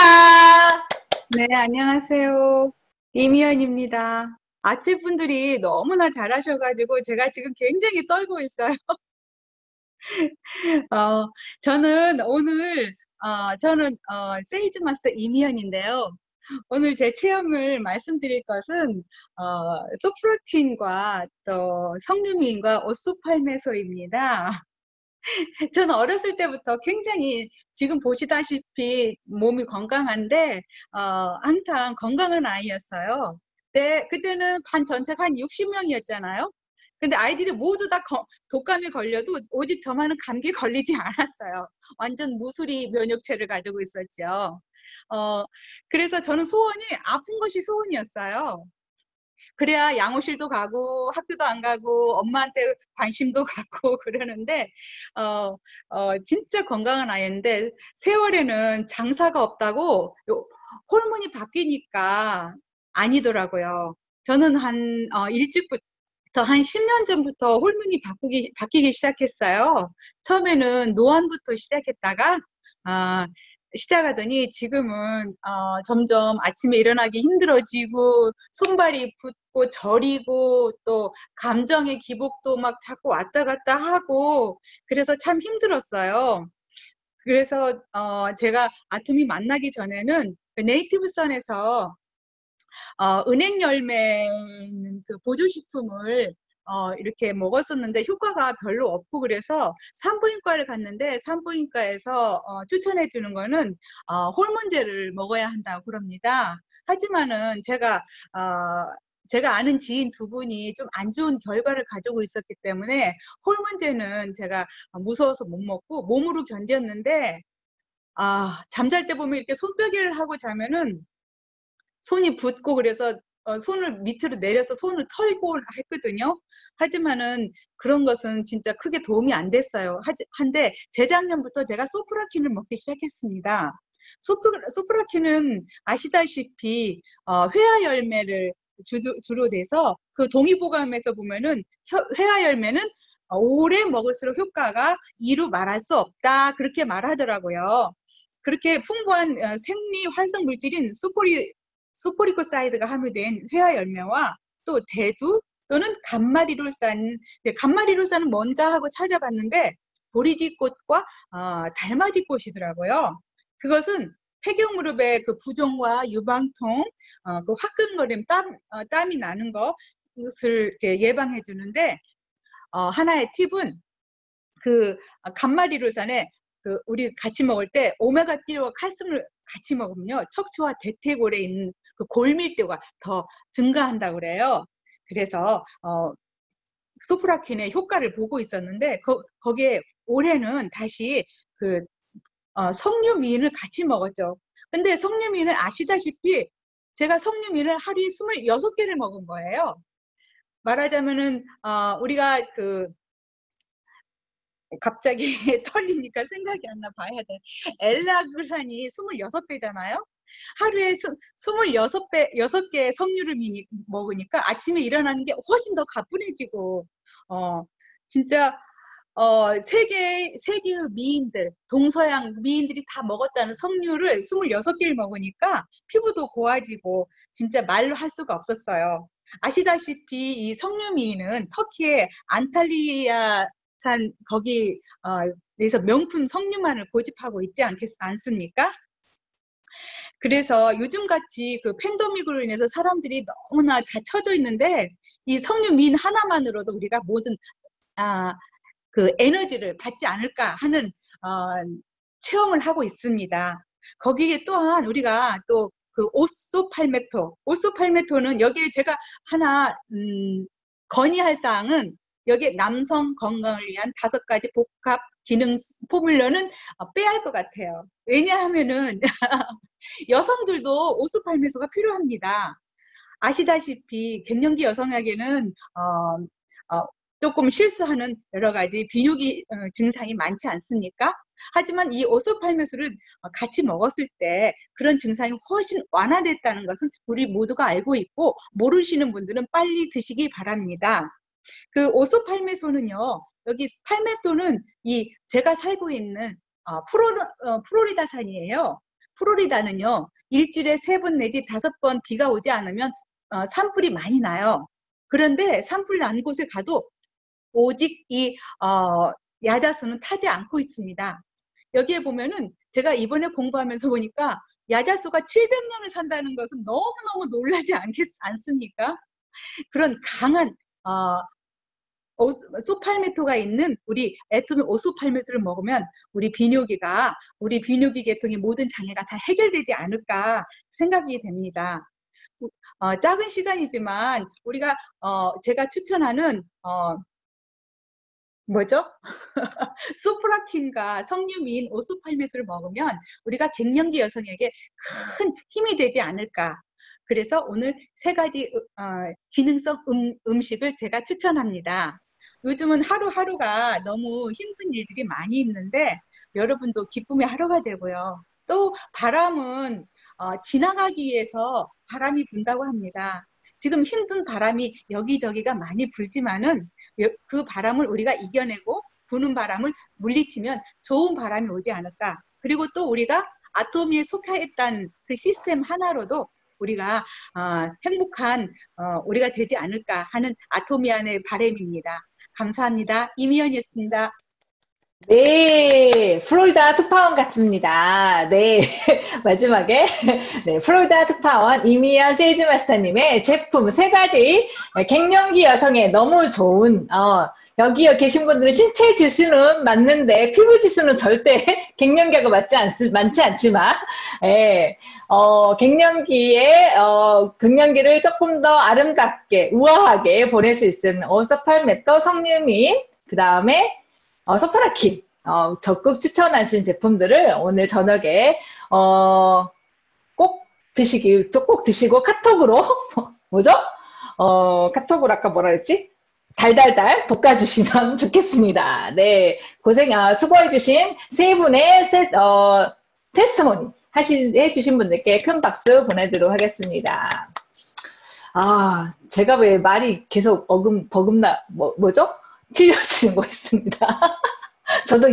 네, 안녕하세요. 이미연입니다. 앞에 분들이 너무나 잘하셔가지고 제가 지금 굉장히 떨고 있어요. 저는 오늘 세일즈 마스터 이미연인데요. 오늘 제 체험을 말씀드릴 것은 소프로틴과 또 성류민과 오스팔메소입니다. 저는 어렸을 때부터 굉장히 지금 보시다시피 몸이 건강한데 항상 건강한 아이였어요. 그때는 반 전체가 한 60명이었잖아요. 근데 아이들이 모두 다 독감에 걸려도 오직 저만은 감기에 걸리지 않았어요. 완전 무수리 면역체를 가지고 있었죠. 그래서 저는 소원이 아픈 것이 소원이었어요. 그래야 양호실도 가고 학교도 안 가고 엄마한테 관심도 갖고 그러는데 진짜 건강한 아이인데 세월에는 장사가 없다고 호르몬이 바뀌니까 아니더라고요. 저는 일찍부터 한 10년 전부터 호르몬이 바뀌기 시작했어요. 처음에는 노안부터 시작했다가 시작하더니 지금은 점점 아침에 일어나기 힘들어지고 손발이 붓고 저리고 또 감정의 기복도 막 자꾸 왔다 갔다 하고 그래서 참 힘들었어요. 그래서 제가 아톰이 만나기 전에는 그 네이티브 선에서 은행 열매 그 보조식품을 이렇게 먹었었는데 효과가 별로 없고 그래서 산부인과를 갔는데 산부인과에서 추천해 주는 거는 호르몬제를 먹어야 한다고 그럽니다. 하지만은 제가 아는 지인 2분이 좀 안 좋은 결과를 가지고 있었기 때문에 호르몬제는 제가 무서워서 못 먹고 몸으로 견뎠는데 잠잘 때 보면 이렇게 손뼉이를 하고 자면은 손이 붓고 그래서 손을 밑으로 내려서 손을 털고 했거든요. 하지만은 그런 것은 진짜 크게 도움이 안 됐어요. 한데 재작년부터 제가 소프라킨을 먹기 시작했습니다. 소프라킨은 아시다시피 회화 열매를 주로 돼서 그 동의보감에서 보면은 회화 열매는 오래 먹을수록 효과가 이루 말할 수 없다 그렇게 말하더라고요. 그렇게 풍부한 생리 활성 물질인 수포리코사이드가 함유된 회화 열매와 또 대두 또는 감마리롤산, 감마리롤산은 뭔가 하고 찾아봤는데 보리지꽃과 달맞이꽃이더라고요. 그것은 폐경무릎의 그 부종과 유방통, 그 화끈거림, 땀이 나는 것을 이렇게 예방해 주는데 하나의 팁은 그 감마리롤산에 그 우리 같이 먹을 때 오메가3와 칼슘을 같이 먹으면요 척추와 대퇴골에 있는 그 골밀도가 더 증가한다고 그래요. 그래서 소프라킨의 효과를 보고 있었는데 거기에 올해는 다시 그 석류미인을 같이 먹었죠. 근데 석류미인을 아시다시피 제가 석류미인을 하루에 26개를 먹은 거예요. 말하자면은 우리가 그 갑자기 털리니까 생각이 안 나 봐야 돼. 엘라그산이 26배잖아요. 하루에 6개의 석류를 먹으니까 아침에 일어나는 게 훨씬 더 가뿐해지고 진짜 세계의 미인들, 동서양 미인들이 다 먹었다는 석류를 26개를 먹으니까 피부도 고와지고 진짜 말로 할 수가 없었어요. 아시다시피 이 석류미인은 터키의 안탈리아산 거기에서 명품 석류만을 고집하고 있지 않습니까? 그래서 요즘같이 그 팬데믹으로 인해서 사람들이 너무나 다 처져 있는데 이 석류미인 하나만으로도 우리가 모든 그 에너지를 받지 않을까 하는 체험을 하고 있습니다. 거기에 또한 우리가 또 그 오소팔메토는 여기에 제가 하나 건의할 사항은 여기에 남성 건강을 위한 5가지 복합 기능 포뮬러는 빼야 할 것 같아요. 왜냐하면은 여성들도 오소팔메토가 필요합니다. 아시다시피 갱년기 여성에게는 조금 실수하는 여러 가지 비뇨기 증상이 많지 않습니까? 하지만 이 오소팔메토를 같이 먹었을 때 그런 증상이 훨씬 완화됐다는 것은 우리 모두가 알고 있고 모르시는 분들은 빨리 드시기 바랍니다. 그 오소팔메토는요, 여기 팔메토는 이 제가 살고 있는 플로리다산이에요. 플로리다는요, 일주일에 3번 내지 5번 비가 오지 않으면 산불이 많이 나요. 그런데 산불 난 곳에 가도 오직 이 야자수는 타지 않고 있습니다. 여기에 보면은 제가 이번에 공부하면서 보니까 야자수가 700년을 산다는 것은 너무너무 놀라지 않습니까? 그런 강한 소팔메토가 있는 우리 애토미 오소팔메토를 먹으면 우리 비뇨기 계통의 모든 장애가 다 해결되지 않을까 생각이 됩니다. 작은 시간이지만 우리가 제가 추천하는 소프라킨과 석류미인 오소팔메토를 먹으면 우리가 갱년기 여성에게 큰 힘이 되지 않을까. 그래서 오늘 3가지 기능성 음식을 제가 추천합니다. 요즘은 하루하루가 너무 힘든 일들이 많이 있는데 여러분도 기쁨의 하루가 되고요. 또 바람은 지나가기 위해서 바람이 분다고 합니다. 지금 힘든 바람이 여기저기가 많이 불지만은 그 바람을 우리가 이겨내고 부는 바람을 물리치면 좋은 바람이 오지 않을까. 그리고 또 우리가 아토미에 속해 있던 그 시스템 하나로도 우리가 행복한 우리가 되지 않을까 하는 아토미안의 바람입니다. 감사합니다. 이미연이었습니다. 네, 플로리다 특파원 같습니다. 네, 마지막에 네, 플로리다 특파원 이미연 세일즈 마스터님의 제품 3가지 갱년기 여성에 너무 좋은 여기 계신 분들은 신체 지수는 맞는데 피부 지수는 절대 갱년기하고 많지 않지만 갱년기를 조금 더 아름답게 우아하게 보낼 수 있는 오소팔메토, 석류미인, 그 다음에 소프라킨 적극 추천하신 제품들을 오늘 저녁에 꼭 드시고 카톡으로 카톡으로 아까 뭐라 했지? 달달달 볶아주시면 좋겠습니다. 네, 수고해주신 3분의 테스트모니 해주신 분들께 큰 박수 보내드리도록 하겠습니다. 아, 제가 왜 말이 계속 뭐죠? 틀려지는 거 있습니다. 저도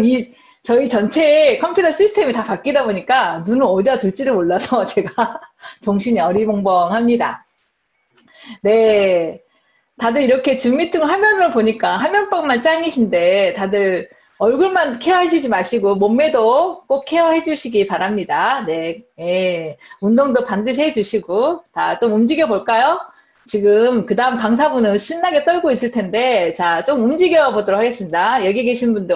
저희 전체 컴퓨터 시스템이 다 바뀌다 보니까 눈을 어디다 둘지를 몰라서 제가 정신이 어리벙벙합니다. 네. 다들 이렇게 줌 미팅 화면을 보니까 화면법만 짱이신데 다들 얼굴만 케어하시지 마시고 몸매도 꼭 케어해 주시기 바랍니다. 네. 예. 운동도 반드시 해 주시고 다 좀 움직여 볼까요? 지금 그 다음 강사분은 신나게 떨고 있을 텐데 자, 좀 움직여 보도록 하겠습니다. 여기 계신 분들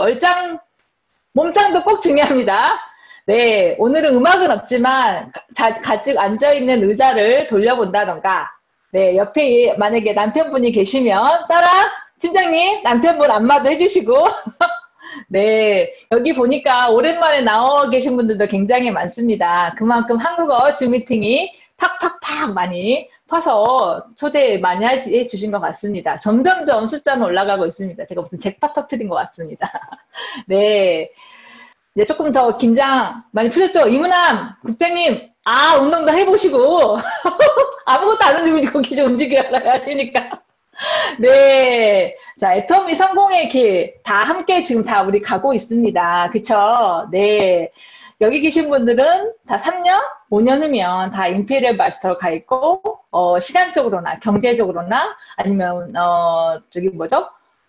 몸짱도 꼭 중요합니다. 네, 오늘은 음악은 없지만 가지고 앉아있는 의자를 돌려본다던가 네, 옆에 만약에 남편분이 계시면 사라 팀장님 남편분 안마도 해주시고 네, 여기 보니까 오랜만에 나와 계신 분들도 굉장히 많습니다. 그만큼 한국어 줌 미팅이 팍팍팍 많이 퍼서 초대 많이 해주신 것 같습니다. 점점점 숫자는 올라가고 있습니다. 제가 무슨 잭팟 터트린 것 같습니다. 네. 이제 조금 더 긴장 많이 푸셨죠? 이문남 국장님, 운동도 해보시고, 아무것도 안 움직이고 계속 움직이라고 하시니까. 네. 자, 애터미 성공의 길, 다 함께 지금 다 우리 가고 있습니다. 그쵸? 네. 여기 계신 분들은 다 3년, 5년 후면 다 임페리얼 마스터로 가 있고, 시간적으로나 경제적으로나 아니면,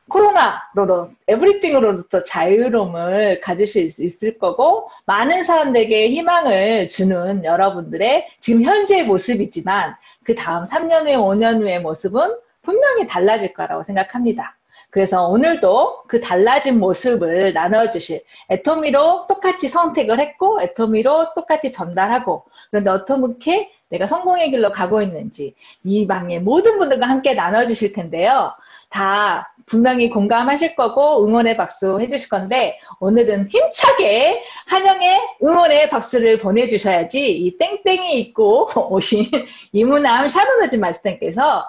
코로나로도, 에브리띵으로부터 자유로움을 가지실 수 있을 거고, 많은 사람들에게 희망을 주는 여러분들의 지금 현재의 모습이지만, 그 다음 3년 후에, 5년 후의 모습은 분명히 달라질 거라고 생각합니다. 그래서 오늘도 그 달라진 모습을 나눠주실 애터미로 똑같이 선택을 했고 애터미로 똑같이 전달하고 그런데 어떻게 내가 성공의 길로 가고 있는지 이 방의 모든 분들과 함께 나눠주실 텐데요. 다 분명히 공감하실 거고 응원의 박수 해주실 건데 오늘은 힘차게 한영의 응원의 박수를 보내주셔야지 이 땡땡이 입고 오신 이문남 샤로너즈 마스터님께서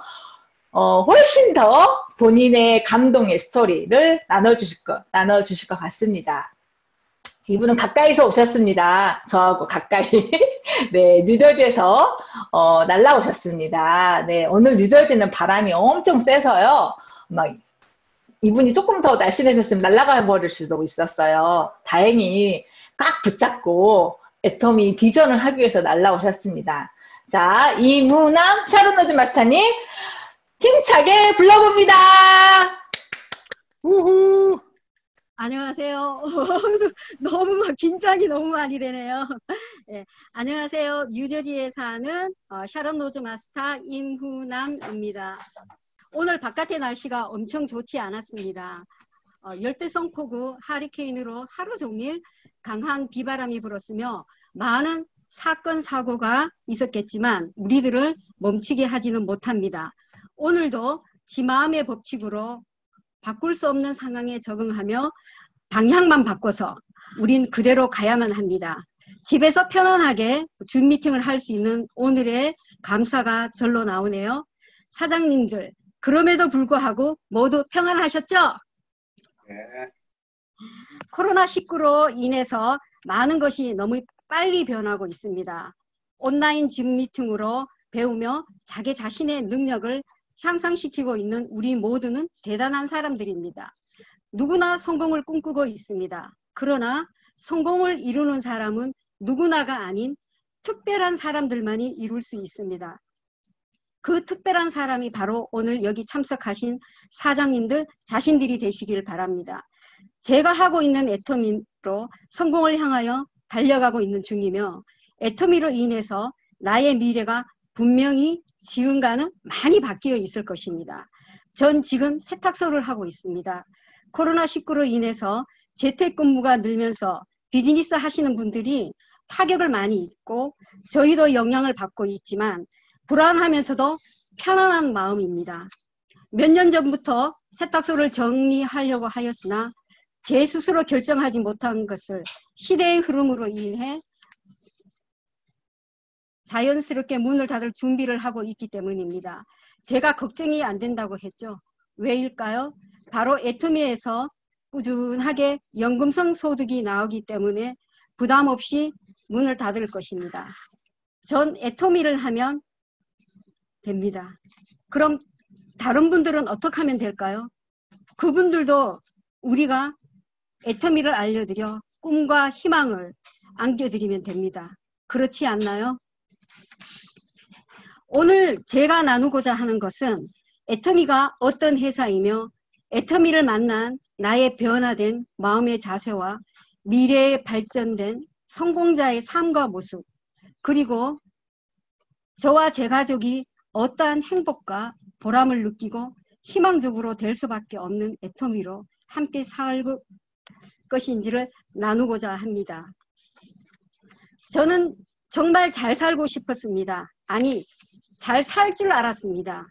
훨씬 더 본인의 감동의 스토리를 나눠주실 것 같습니다. 이분은 가까이서 오셨습니다. 저하고 가까이. 네, 뉴저지에서, 날라오셨습니다. 네, 오늘 뉴저지는 바람이 엄청 세서요. 이분이 조금 더 날씬해졌으면 날아가 버릴 수도 있었어요. 다행히 꽉 붙잡고 애터미 비전을 하기 위해서 날라오셨습니다. 자, 이문남 샤로너즈 마스터님, 힘차게 불러봅니다. 우후. 안녕하세요. 너무 긴장이 너무 많이 되네요. 네, 안녕하세요. 뉴저지에 사는 샤론노즈 마스터 임후남입니다. 오늘 바깥의 날씨가 엄청 좋지 않았습니다. 열대성 폭우 하리케인으로 하루 종일 강한 비바람이 불었으며 많은 사건 사고가 있었겠지만 우리들을 멈추게 하지는 못합니다. 오늘도 지 마음의 법칙으로 바꿀 수 없는 상황에 적응하며 방향만 바꿔서 우린 그대로 가야만 합니다. 집에서 편안하게 줌 미팅을 할 수 있는 오늘의 감사가 절로 나오네요. 사장님들, 그럼에도 불구하고 모두 평안하셨죠? 네. 코로나19로 인해서 많은 것이 너무 빨리 변하고 있습니다. 온라인 줌 미팅으로 배우며 자기 자신의 능력을 향상시키고 있는 우리 모두는 대단한 사람들입니다. 누구나 성공을 꿈꾸고 있습니다. 그러나 성공을 이루는 사람은 누구나가 아닌 특별한 사람들만이 이룰 수 있습니다. 그 특별한 사람이 바로 오늘 여기 참석하신 사장님들 자신들이 되시길 바랍니다. 제가 하고 있는 애터미로 성공을 향하여 달려가고 있는 중이며 애터미로 인해서 나의 미래가 분명히 지금과는 많이 바뀌어 있을 것입니다. 전 지금 세탁소를 하고 있습니다. 코로나19로 인해서 재택근무가 늘면서 비즈니스 하시는 분들이 타격을 많이 입고 저희도 영향을 받고 있지만 불안하면서도 편안한 마음입니다. 몇 년 전부터 세탁소를 정리하려고 하였으나 제 스스로 결정하지 못한 것을 시대의 흐름으로 인해 자연스럽게 문을 닫을 준비를 하고 있기 때문입니다. 제가 걱정이 안 된다고 했죠. 왜일까요? 바로 애터미에서 꾸준하게 연금성 소득이 나오기 때문에 부담 없이 문을 닫을 것입니다. 전 애터미를 하면 됩니다. 그럼 다른 분들은 어떻게 하면 될까요? 그분들도 우리가 애터미를 알려드려 꿈과 희망을 안겨드리면 됩니다. 그렇지 않나요? 오늘 제가 나누고자 하는 것은 애터미가 어떤 회사이며 애터미를 만난 나의 변화된 마음의 자세와 미래에 발전된 성공자의 삶과 모습, 그리고 저와 제 가족이 어떠한 행복과 보람을 느끼고 희망적으로 될 수밖에 없는 애터미로 함께 살 것인지를 나누고자 합니다. 저는 정말 잘 살고 싶었습니다. 아니, 잘 살 줄 알았습니다.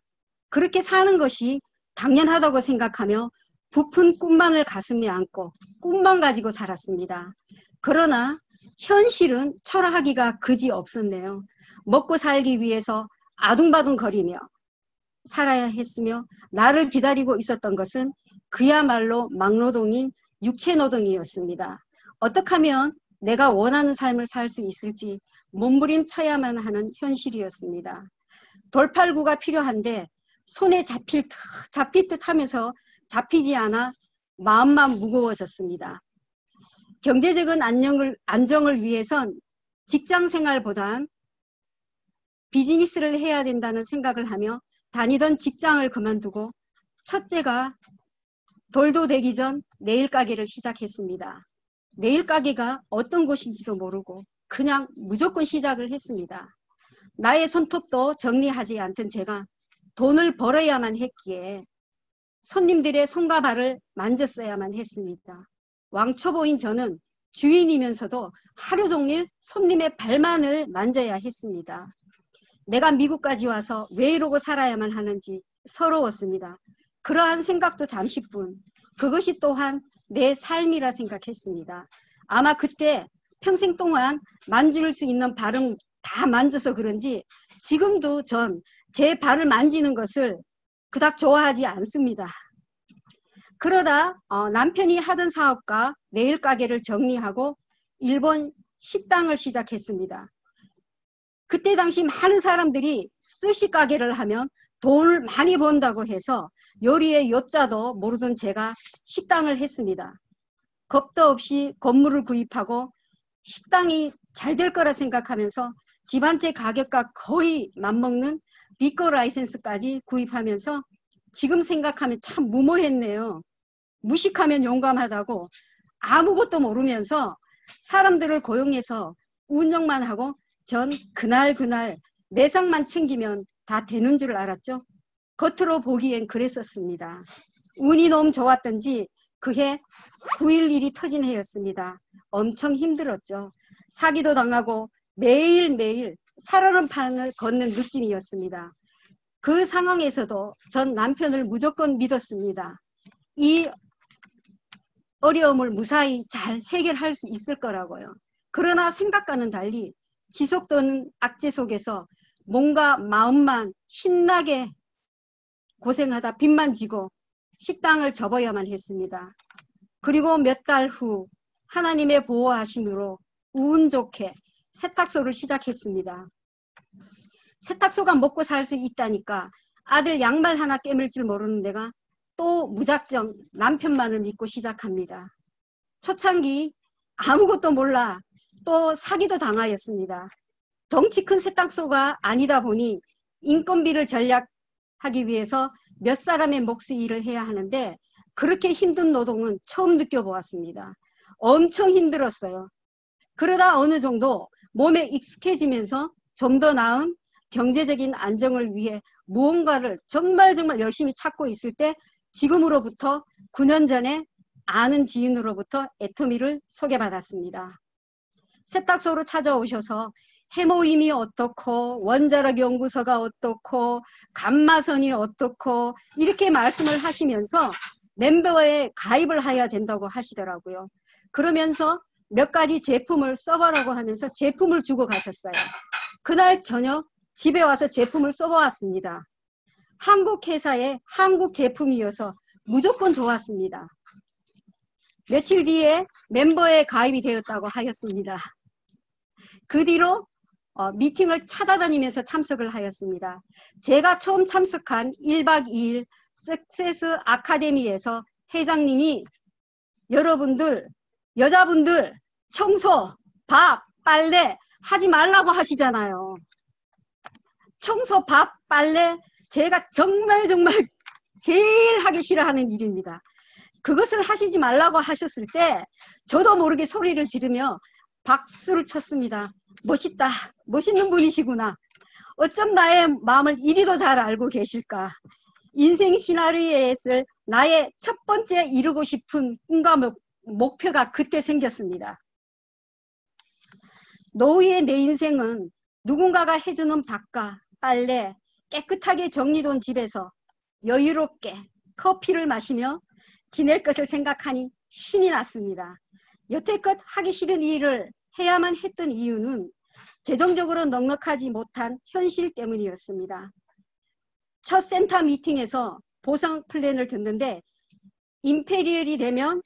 그렇게 사는 것이 당연하다고 생각하며 부푼 꿈만을 가슴에 안고 꿈만 가지고 살았습니다. 그러나 현실은 초라하기가 그지 없었네요. 먹고 살기 위해서 아둥바둥거리며 살아야 했으며 나를 기다리고 있었던 것은 그야말로 막노동인 육체노동이었습니다. 어떻게 하면 내가 원하는 삶을 살 수 있을지 몸부림쳐야만 하는 현실이었습니다. 돌팔구가 필요한데 손에 잡힐 듯 하면서 잡히지 않아 마음만 무거워졌습니다. 경제적인 안정을 위해선 직장 생활보단 비즈니스를 해야 된다는 생각을 하며 다니던 직장을 그만두고 첫째가 돌도 되기 전 네일 가게를 시작했습니다. 네일 가게가 어떤 곳인지도 모르고 그냥 무조건 시작을 했습니다. 나의 손톱도 정리하지 않던 제가 돈을 벌어야만 했기에 손님들의 손과 발을 만졌어야만 했습니다. 왕초보인 저는 주인이면서도 하루 종일 손님의 발만을 만져야 했습니다. 내가 미국까지 와서 왜 이러고 살아야만 하는지 서러웠습니다. 그러한 생각도 잠시뿐 그것이 또한 내 삶이라 생각했습니다. 아마 그때 평생 동안 만질 수 있는 발은 다 만져서 그런지 지금도 전 제 발을 만지는 것을 그닥 좋아하지 않습니다. 그러다 남편이 하던 사업과 네일 가게를 정리하고 일본 식당을 시작했습니다. 그때 당시 많은 사람들이 스시 가게를 하면 돈을 많이 번다고 해서 요리의 요자도 모르던 제가 식당을 했습니다. 겁도 없이 건물을 구입하고 식당이 잘 될 거라 생각하면서 집한테 가격과 거의 맞먹는 리커 라이센스까지 구입하면서 지금 생각하면 참 무모했네요. 무식하면 용감하다고 아무것도 모르면서 사람들을 고용해서 운영만 하고 전 그날 매상만 챙기면 다 되는 줄 알았죠. 겉으로 보기엔 그랬었습니다. 운이 너무 좋았던지 그해 9.11이 터진 해였습니다. 엄청 힘들었죠. 사기도 당하고 매일매일 살얼음판을 걷는 느낌이었습니다. 그 상황에서도 전 남편을 무조건 믿었습니다. 이 어려움을 무사히 잘 해결할 수 있을 거라고요. 그러나 생각과는 달리 지속되는 악재 속에서 몸과 마음만 신나게 고생하다 빚만 지고 식당을 접어야만 했습니다. 그리고 몇 달 후 하나님의 보호하심으로 운 좋게 세탁소를 시작했습니다. 세탁소가 먹고 살 수 있다니까 아들 양말 하나 깨물 줄 모르는 내가 또 무작정 남편만을 믿고 시작합니다. 초창기 아무것도 몰라 또 사기도 당하였습니다. 덩치 큰 세탁소가 아니다 보니 인건비를 절약하기 위해서 몇 사람의 몫의 일을 해야 하는데 그렇게 힘든 노동은 처음 느껴보았습니다. 엄청 힘들었어요. 그러다 어느 정도 몸에 익숙해지면서 좀 더 나은 경제적인 안정을 위해 무언가를 정말 열심히 찾고 있을 때 지금으로부터 9년 전에 아는 지인으로부터 애터미를 소개받았습니다. 세탁소로 찾아오셔서 해모임이 어떻고 원자력 연구소가 어떻고 감마선이 어떻고 이렇게 말씀을 하시면서 멤버에 가입을 해야 된다고 하시더라고요. 그러면서 몇 가지 제품을 써보라고 하면서 제품을 주고 가셨어요. 그날 저녁 집에 와서 제품을 써보았습니다. 한국 회사의 한국 제품이어서 무조건 좋았습니다. 며칠 뒤에 멤버에 가입이 되었다고 하였습니다. 그 뒤로 미팅을 찾아다니면서 참석을 하였습니다. 제가 처음 참석한 1박 2일 석세스 아카데미에서 회장님이 여러분들, 여자분들 청소, 밥, 빨래 하지 말라고 하시잖아요. 청소, 밥, 빨래 제가 정말 제일 하기 싫어하는 일입니다. 그것을 하시지 말라고 하셨을 때 저도 모르게 소리를 지르며 박수를 쳤습니다. 멋있다. 멋있는 분이시구나. 어쩜 나의 마음을 이리도 잘 알고 계실까. 인생 시나리오에 있을 나의 첫 번째 이루고 싶은 꿈과 목표가 그때 생겼습니다. 노후의 내 인생은 누군가가 해주는 밥과 빨래, 깨끗하게 정리된 집에서 여유롭게 커피를 마시며 지낼 것을 생각하니 신이 났습니다. 여태껏 하기 싫은 일을 해야만 했던 이유는 재정적으로 넉넉하지 못한 현실 때문이었습니다. 첫 센터 미팅에서 보상 플랜을 듣는데 임페리얼이 되면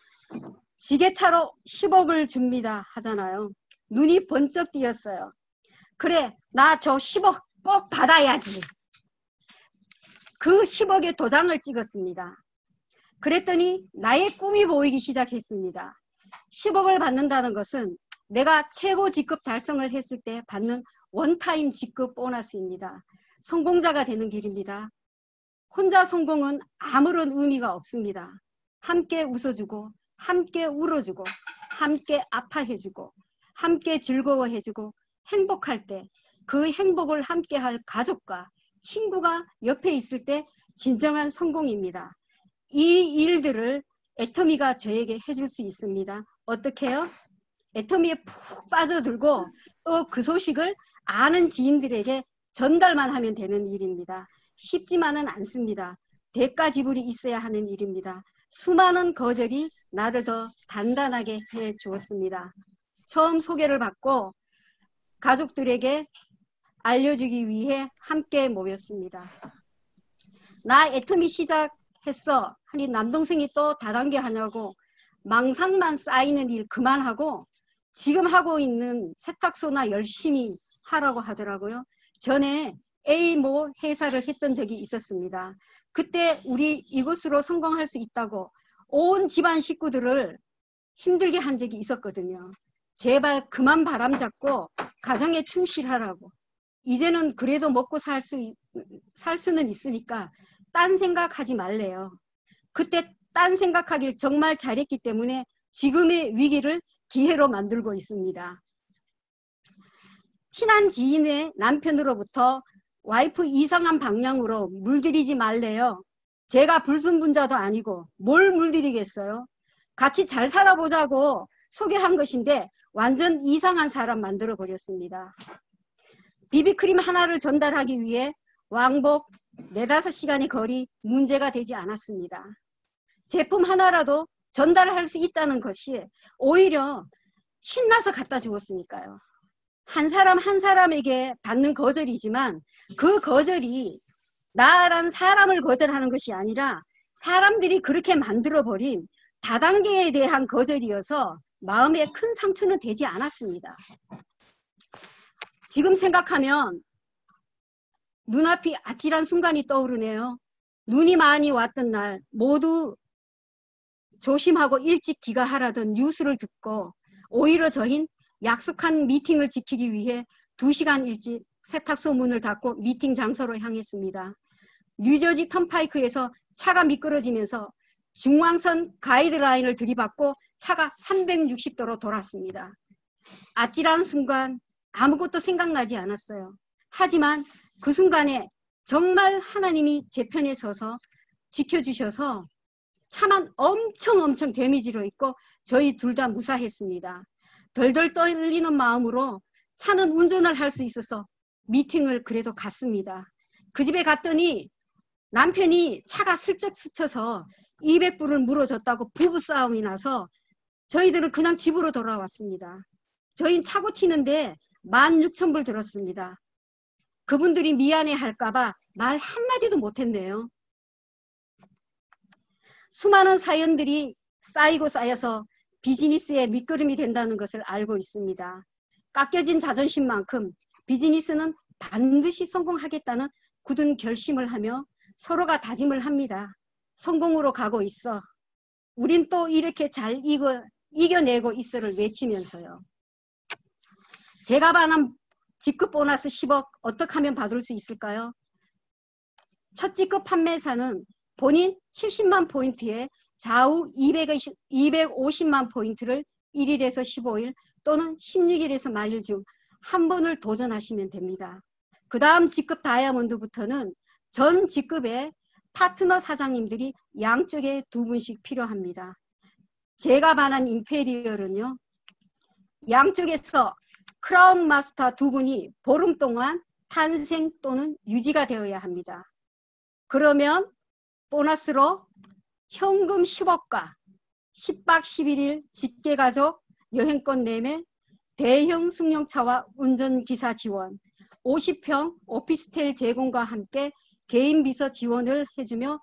지게차로 10억을 줍니다 하잖아요. 눈이 번쩍 띄었어요. 그래, 나 저 10억 꼭 받아야지. 그 10억의 도장을 찍었습니다. 그랬더니 나의 꿈이 보이기 시작했습니다. 10억을 받는다는 것은 내가 최고 직급 달성을 했을 때 받는 원타임 직급 보너스입니다. 성공자가 되는 길입니다. 혼자 성공은 아무런 의미가 없습니다. 함께 웃어주고, 함께 울어주고, 함께 아파해주고, 함께 즐거워해주고, 행복할 때 그 행복을 함께할 가족과 친구가 옆에 있을 때 진정한 성공입니다. 이 일들을 애터미가 저에게 해줄 수 있습니다. 어떻게 해요? 애터미에 푹 빠져들고 또 그 소식을 아는 지인들에게 전달만 하면 되는 일입니다. 쉽지만은 않습니다. 대가 지불이 있어야 하는 일입니다. 수많은 거절이 나를 더 단단하게 해 주었습니다. 처음 소개를 받고 가족들에게 알려주기 위해 함께 모였습니다. 나 애터미 시작했어 하니 남동생이 또 다단계 하냐고 망상만 쌓이는 일 그만하고 지금 하고 있는 세탁소나 열심히 하라고 하더라고요. 전에 A모 회사를 했던 적이 있었습니다. 그때 우리 이것으로 성공할 수 있다고 온 집안 식구들을 힘들게 한 적이 있었거든요. 제발 그만 바람잡고 가정에 충실하라고. 이제는 그래도 먹고 살 수는 있으니까 딴 생각하지 말래요. 그때 딴 생각하길 정말 잘했기 때문에 지금의 위기를 기회로 만들고 있습니다. 친한 지인의 남편으로부터 와이프 이상한 방향으로 물들이지 말래요. 제가 불순분자도 아니고 뭘 물들이겠어요. 같이 잘 살아보자고 소개한 것인데 완전 이상한 사람 만들어 버렸습니다. 비비크림 하나를 전달하기 위해 왕복 4~5시간의 거리 문제가 되지 않았습니다. 제품 하나라도 전달할 수 있다는 것이 오히려 신나서 갖다 주었으니까요. 한 사람 한 사람에게 받는 거절이지만 그 거절이 나란 사람을 거절하는 것이 아니라 사람들이 그렇게 만들어버린 다단계에 대한 거절이어서 마음에 큰 상처는 되지 않았습니다. 지금 생각하면 눈앞이 아찔한 순간이 떠오르네요. 눈이 많이 왔던 날 모두 조심하고 일찍 귀가하라던 뉴스를 듣고 오히려 저흰 약속한 미팅을 지키기 위해 2시간 일찍 세탁소 문을 닫고 미팅 장소로 향했습니다. 뉴저지 턴파이크에서 차가 미끄러지면서 중앙선 가이드라인을 들이받고 차가 360도로 돌았습니다. 아찔한 순간 아무것도 생각나지 않았어요. 하지만 그 순간에 정말 하나님이 제 편에 서서 지켜주셔서 차만 엄청 데미지로 있고 저희 둘 다 무사했습니다. 덜덜 떨리는 마음으로 차는 운전을 할 수 있어서 미팅을 그래도 갔습니다. 그 집에 갔더니 남편이 차가 슬쩍 스쳐서 200불을 물어줬다고 부부싸움이 나서 저희들은 그냥 집으로 돌아왔습니다. 저희는 차 고치는데 16,000불 들었습니다. 그분들이 미안해 할까봐 말 한마디도 못했네요. 수많은 사연들이 쌓이고 쌓여서 비즈니스에 밑거름이 된다는 것을 알고 있습니다. 깎여진 자존심만큼 비즈니스는 반드시 성공하겠다는 굳은 결심을 하며 서로가 다짐을 합니다. 성공으로 가고 있어. 우린 또 이렇게 잘 이겨내고 있어를 외치면서요. 제가 반한 직급 보너스 10억 어떻게 하면 받을 수 있을까요? 첫 직급 판매사는 본인 70만 포인트에 좌우 250만 포인트를 1일에서 15일 또는 16일에서 말일 중 한 번을 도전하시면 됩니다. 그 다음 직급 다이아몬드부터는 전 직급의 파트너 사장님들이 양쪽에 2분씩 필요합니다. 제가 반한 임페리얼은요. 양쪽에서 크라운 마스터 2분이 보름 동안 탄생 또는 유지가 되어야 합니다. 그러면 보너스로 현금 10억과 10박 11일 직계가족 여행권 내매 대형 승용차와 운전기사 지원, 50평 오피스텔 제공과 함께 개인 비서 지원을 해주며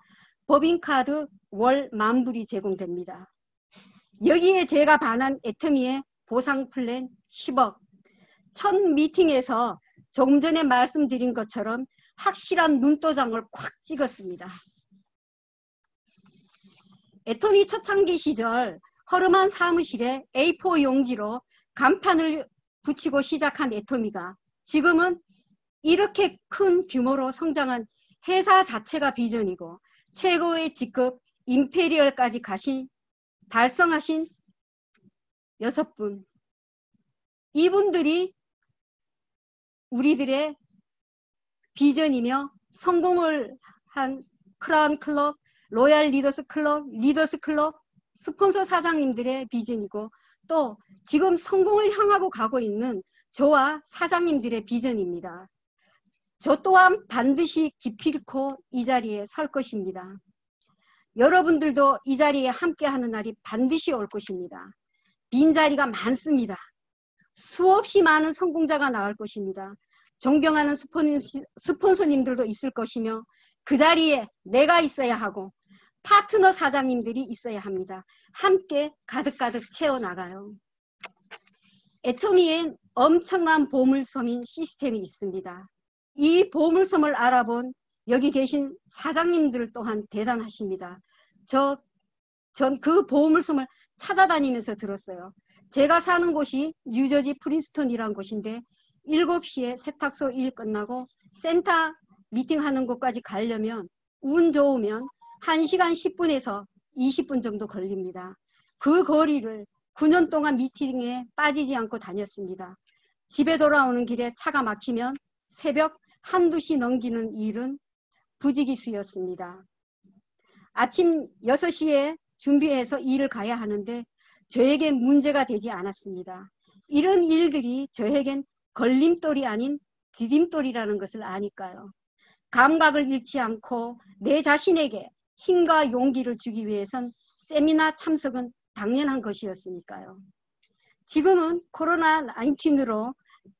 법인카드 월 만불이 제공됩니다. 여기에 제가 반한 애터미의 보상 플랜 10억. 첫 미팅에서 조금 전에 말씀드린 것처럼 확실한 눈도장을 콱 찍었습니다. 애터미 초창기 시절 허름한 사무실에 A4 용지로 간판을 붙이고 시작한 애터미가 지금은 이렇게 큰 규모로 성장한 회사 자체가 비전이고 최고의 직급 임페리얼까지 달성하신 6분. 이분들이 우리들의 비전이며 성공을 한 크라운 클럽, 로얄 리더스 클럽, 리더스 클럽, 스폰서 사장님들의 비전이고 또 지금 성공을 향하고 가고 있는 저와 사장님들의 비전입니다. 저 또한 반드시 기필코 이 자리에 설 것입니다. 여러분들도 이 자리에 함께하는 날이 반드시 올 것입니다. 빈자리가 많습니다. 수없이 많은 성공자가 나올 것입니다. 존경하는 스폰서님들도 있을 것이며 그 자리에 내가 있어야 하고 파트너 사장님들이 있어야 합니다. 함께 가득가득 채워나가요. 애터미엔 엄청난 보물섬인 시스템이 있습니다. 이 보물섬을 알아본 여기 계신 사장님들 또한 대단하십니다. 전 그 보물섬을 찾아다니면서 들었어요. 제가 사는 곳이 뉴저지 프린스턴이라는 곳인데 7시에 세탁소 일 끝나고 센터 미팅하는 곳까지 가려면 운 좋으면 1시간 10분에서 20분 정도 걸립니다. 그 거리를 9년 동안 미팅에 빠지지 않고 다녔습니다. 집에 돌아오는 길에 차가 막히면 새벽 1, 2시 넘기는 일은 부지기수였습니다. 아침 6시에 준비해서 일을 가야 하는데 저에겐 문제가 되지 않았습니다. 이런 일들이 저에겐 걸림돌이 아닌 디딤돌이라는 것을 아니까요. 감각을 잃지 않고 내 자신에게 힘과 용기를 주기 위해선 세미나 참석은 당연한 것이었으니까요. 지금은 코로나19으로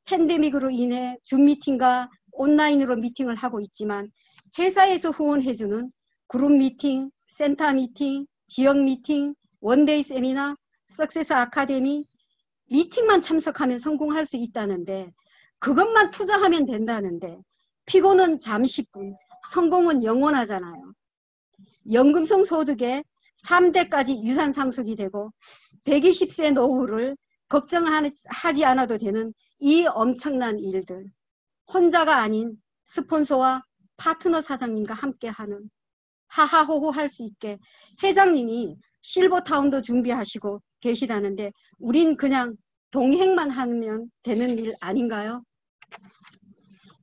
팬데믹으로 인해 줌 미팅과 온라인으로 미팅을 하고 있지만 회사에서 후원해주는 그룹 미팅, 센터 미팅, 지역 미팅, 원데이 세미나, 석세스 아카데미 미팅만 참석하면 성공할 수 있다는데 그것만 투자하면 된다는데 피곤은 잠시뿐 성공은 영원하잖아요. 연금성 소득의 3대까지 유산 상속이 되고 120세 노후를 걱정하지 않아도 되는 이 엄청난 일들 혼자가 아닌 스폰서와 파트너 사장님과 함께하는 하하호호 할 수 있게 회장님이 실버타운도 준비하시고 계시다는데 우린 그냥 동행만 하면 되는 일 아닌가요?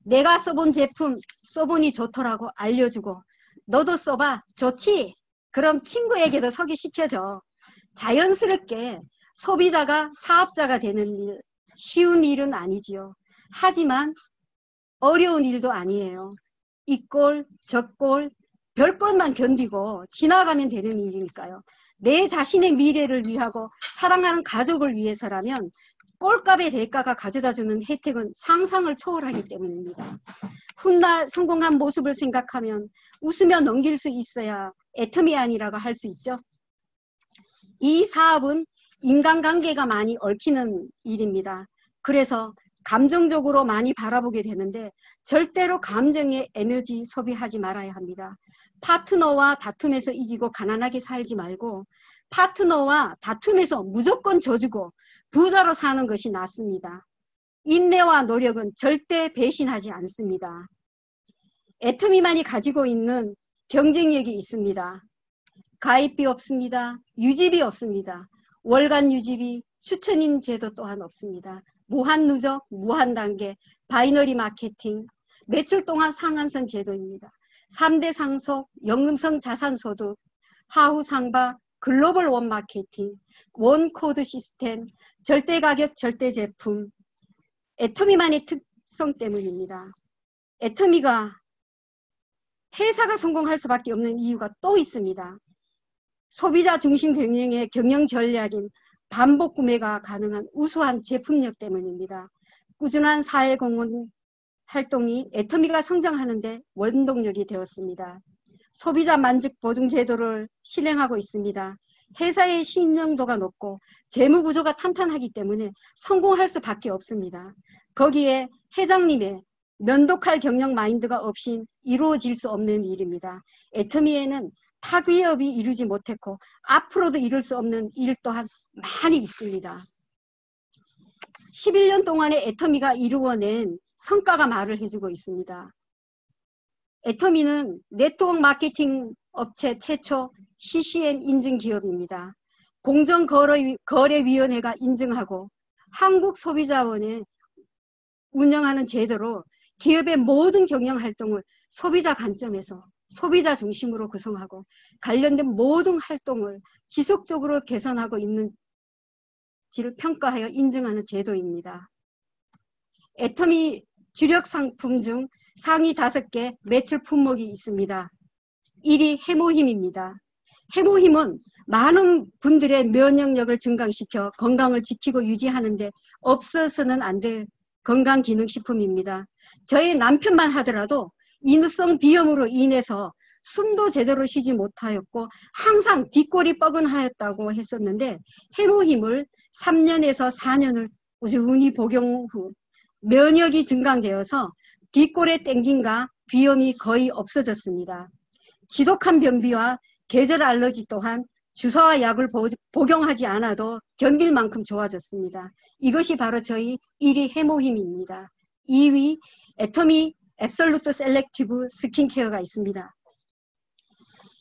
내가 써본 제품 써보니 좋더라고 알려주고 너도 써봐 좋지? 그럼 친구에게도 소개시켜줘. 자연스럽게 소비자가 사업자가 되는 일 쉬운 일은 아니지요. 하지만 어려운 일도 아니에요. 이 꼴, 저 꼴, 별꼴만 견디고 지나가면 되는 일이니까요. 내 자신의 미래를 위하고 사랑하는 가족을 위해서라면 꼴값의 대가가 가져다주는 혜택은 상상을 초월하기 때문입니다. 훗날 성공한 모습을 생각하면 웃으며 넘길 수 있어야 애터미 아니라고 할 수 있죠. 이 사업은 인간관계가 많이 얽히는 일입니다. 그래서 감정적으로 많이 바라보게 되는데 절대로 감정의 에너지 소비하지 말아야 합니다. 파트너와 다툼에서 이기고 가난하게 살지 말고 파트너와 다툼에서 무조건 져주고 부자로 사는 것이 낫습니다. 인내와 노력은 절대 배신하지 않습니다. 애터미만이 가지고 있는 경쟁력이 있습니다. 가입비 없습니다. 유지비 없습니다. 월간 유지비, 추천인 제도 또한 없습니다. 무한 누적, 무한 단계, 바이너리 마케팅, 매출 동안 상한선 제도입니다. 3대 상속, 연금성 자산소득, 하후 상박, 글로벌 원 마케팅, 원 코드 시스템, 절대 가격, 절대 제품, 애터미만의 특성 때문입니다. 애터미가 회사가 성공할 수밖에 없는 이유가 또 있습니다. 소비자 중심 경영의 경영 전략인 반복 구매가 가능한 우수한 제품력 때문입니다. 꾸준한 사회공헌 활동이 애터미가 성장하는 데 원동력이 되었습니다. 소비자 만족 보증 제도를 실행하고 있습니다. 회사의 신용도가 높고 재무 구조가 탄탄하기 때문에 성공할 수밖에 없습니다. 거기에 회장님의 면도칼 경영 마인드가 없인 이루어질 수 없는 일입니다. 애터미에는 타기업이 이루지 못했고 앞으로도 이룰 수 없는 일 또한 많이 있습니다. 11년 동안의 애터미가 이루어낸 성과가 말을 해주고 있습니다. 애터미는 네트워크 마케팅 업체 최초 CCM 인증 기업입니다. 공정거래위원회가 인증하고 한국소비자원에 운영하는 제도로 기업의 모든 경영활동을 소비자 관점에서 소비자 중심으로 구성하고 관련된 모든 활동을 지속적으로 개선하고 있는지를 평가하여 인증하는 제도입니다. 애터미 주력 상품 중 상위 5개 매출 품목이 있습니다. 1위 해모힘입니다. 해모힘은 많은 분들의 면역력을 증강시켜 건강을 지키고 유지하는 데 없어서는 안 될 건강기능식품입니다. 저희 남편만 하더라도 인후성 비염으로 인해서 숨도 제대로 쉬지 못하였고 항상 뒷골이 뻐근하였다고 했었는데 해모힘을 3년에서 4년을 꾸준히 복용 후 면역이 증강되어서 뒷골의 땡김과 비염이 거의 없어졌습니다. 지독한 변비와 계절 알러지 또한 주사와 약을 복용하지 않아도 견딜 만큼 좋아졌습니다. 이것이 바로 저희 1위 해모힘입니다. 2위 애터미 앱솔루트 셀렉티브 스킨케어가 있습니다.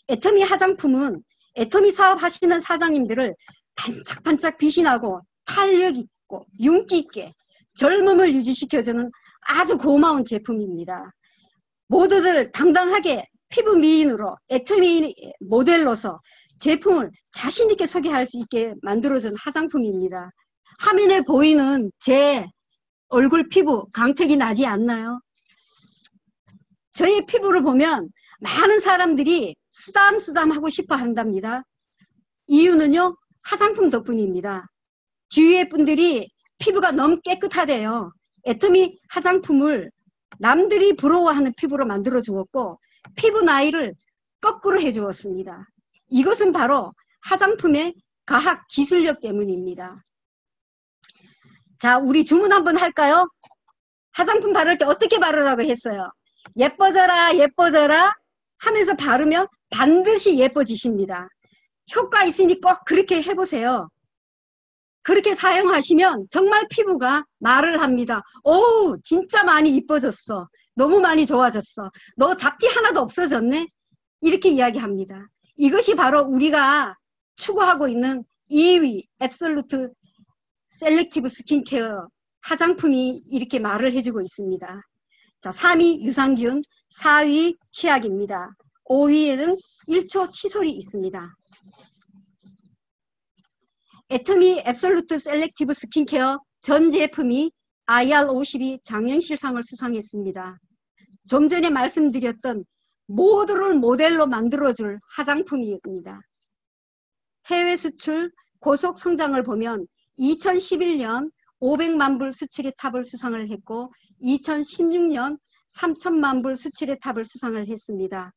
애터미 화장품은 애터미 사업하시는 사장님들을 반짝반짝 빛이 나고 탄력 있고 윤기 있게 젊음을 유지시켜주는 아주 고마운 제품입니다. 모두들 당당하게 피부 미인으로 애터미 모델로서 제품을 자신 있게 소개할 수 있게 만들어준 화장품입니다. 화면에 보이는 제 얼굴 피부 광택이 나지 않나요? 저의 피부를 보면 많은 사람들이 쓰담쓰담 하고 싶어 한답니다. 이유는요, 화장품 덕분입니다. 주위의 분들이 피부가 너무 깨끗하대요. 애터미 화장품을 남들이 부러워하는 피부로 만들어 주었고 피부 나이를 거꾸로 해주었습니다. 이것은 바로 화장품의 과학 기술력 때문입니다. 자, 우리 주문 한번 할까요? 화장품 바를 때 어떻게 바르라고 했어요? 예뻐져라 예뻐져라 하면서 바르면 반드시 예뻐지십니다. 효과 있으니 꼭 그렇게 해보세요. 그렇게 사용하시면 정말 피부가 말을 합니다. 오, 진짜 많이 이뻐졌어. 너무 많이 좋아졌어. 너 잡티 하나도 없어졌네? 이렇게 이야기합니다. 이것이 바로 우리가 추구하고 있는 2위 앱솔루트 셀렉티브 스킨케어 화장품이 이렇게 말을 해주고 있습니다. 자, 3위 유산균, 4위 치약입니다. 5위에는 1초 칫솔이 있습니다. 애터미 앱솔루트 셀렉티브 스킨케어 전 제품이 IR52 장년실상을 수상했습니다. 좀 전에 말씀드렸던 모두를 모델로 만들어줄 화장품입니다. 해외 수출 고속 성장을 보면 2011년 500만 불 수출의 탑을 수상을 했고 2016년 3천만 불 수출의 탑을 수상을 했습니다.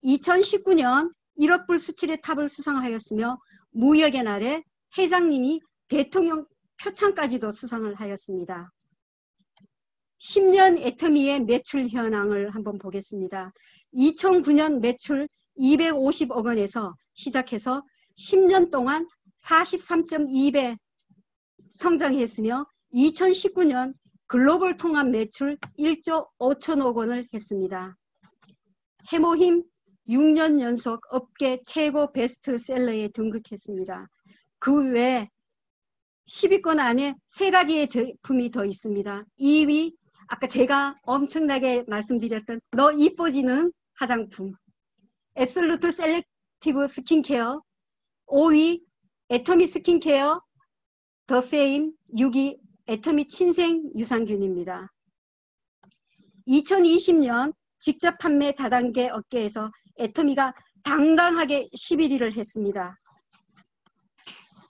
2019년 1억 불 수출의 탑을 수상하였으며 무역의 날에 회장님이 대통령 표창까지도 수상을 하였습니다. 10년 애터미의 매출 현황을 한번 보겠습니다. 2009년 매출 250억 원에서 시작해서 10년 동안 43.2배 성장했으며 2019년 글로벌 통합 매출 1조 5천억 원을 했습니다. 해모힘 6년 연속 업계 최고 베스트셀러에 등극했습니다. 그 외에 10위권 안에 3가지의 제품이 더 있습니다. 2위, 아까 제가 엄청나게 말씀드렸던 너 이뻐지는 화장품, 앱솔루트 셀렉티브 스킨케어, 5위 애터미 스킨케어, 더 페임, 6위 애터미 친생 유산균입니다. 2020년 직접 판매 다단계 업계에서 애터미가 당당하게 11위를 했습니다.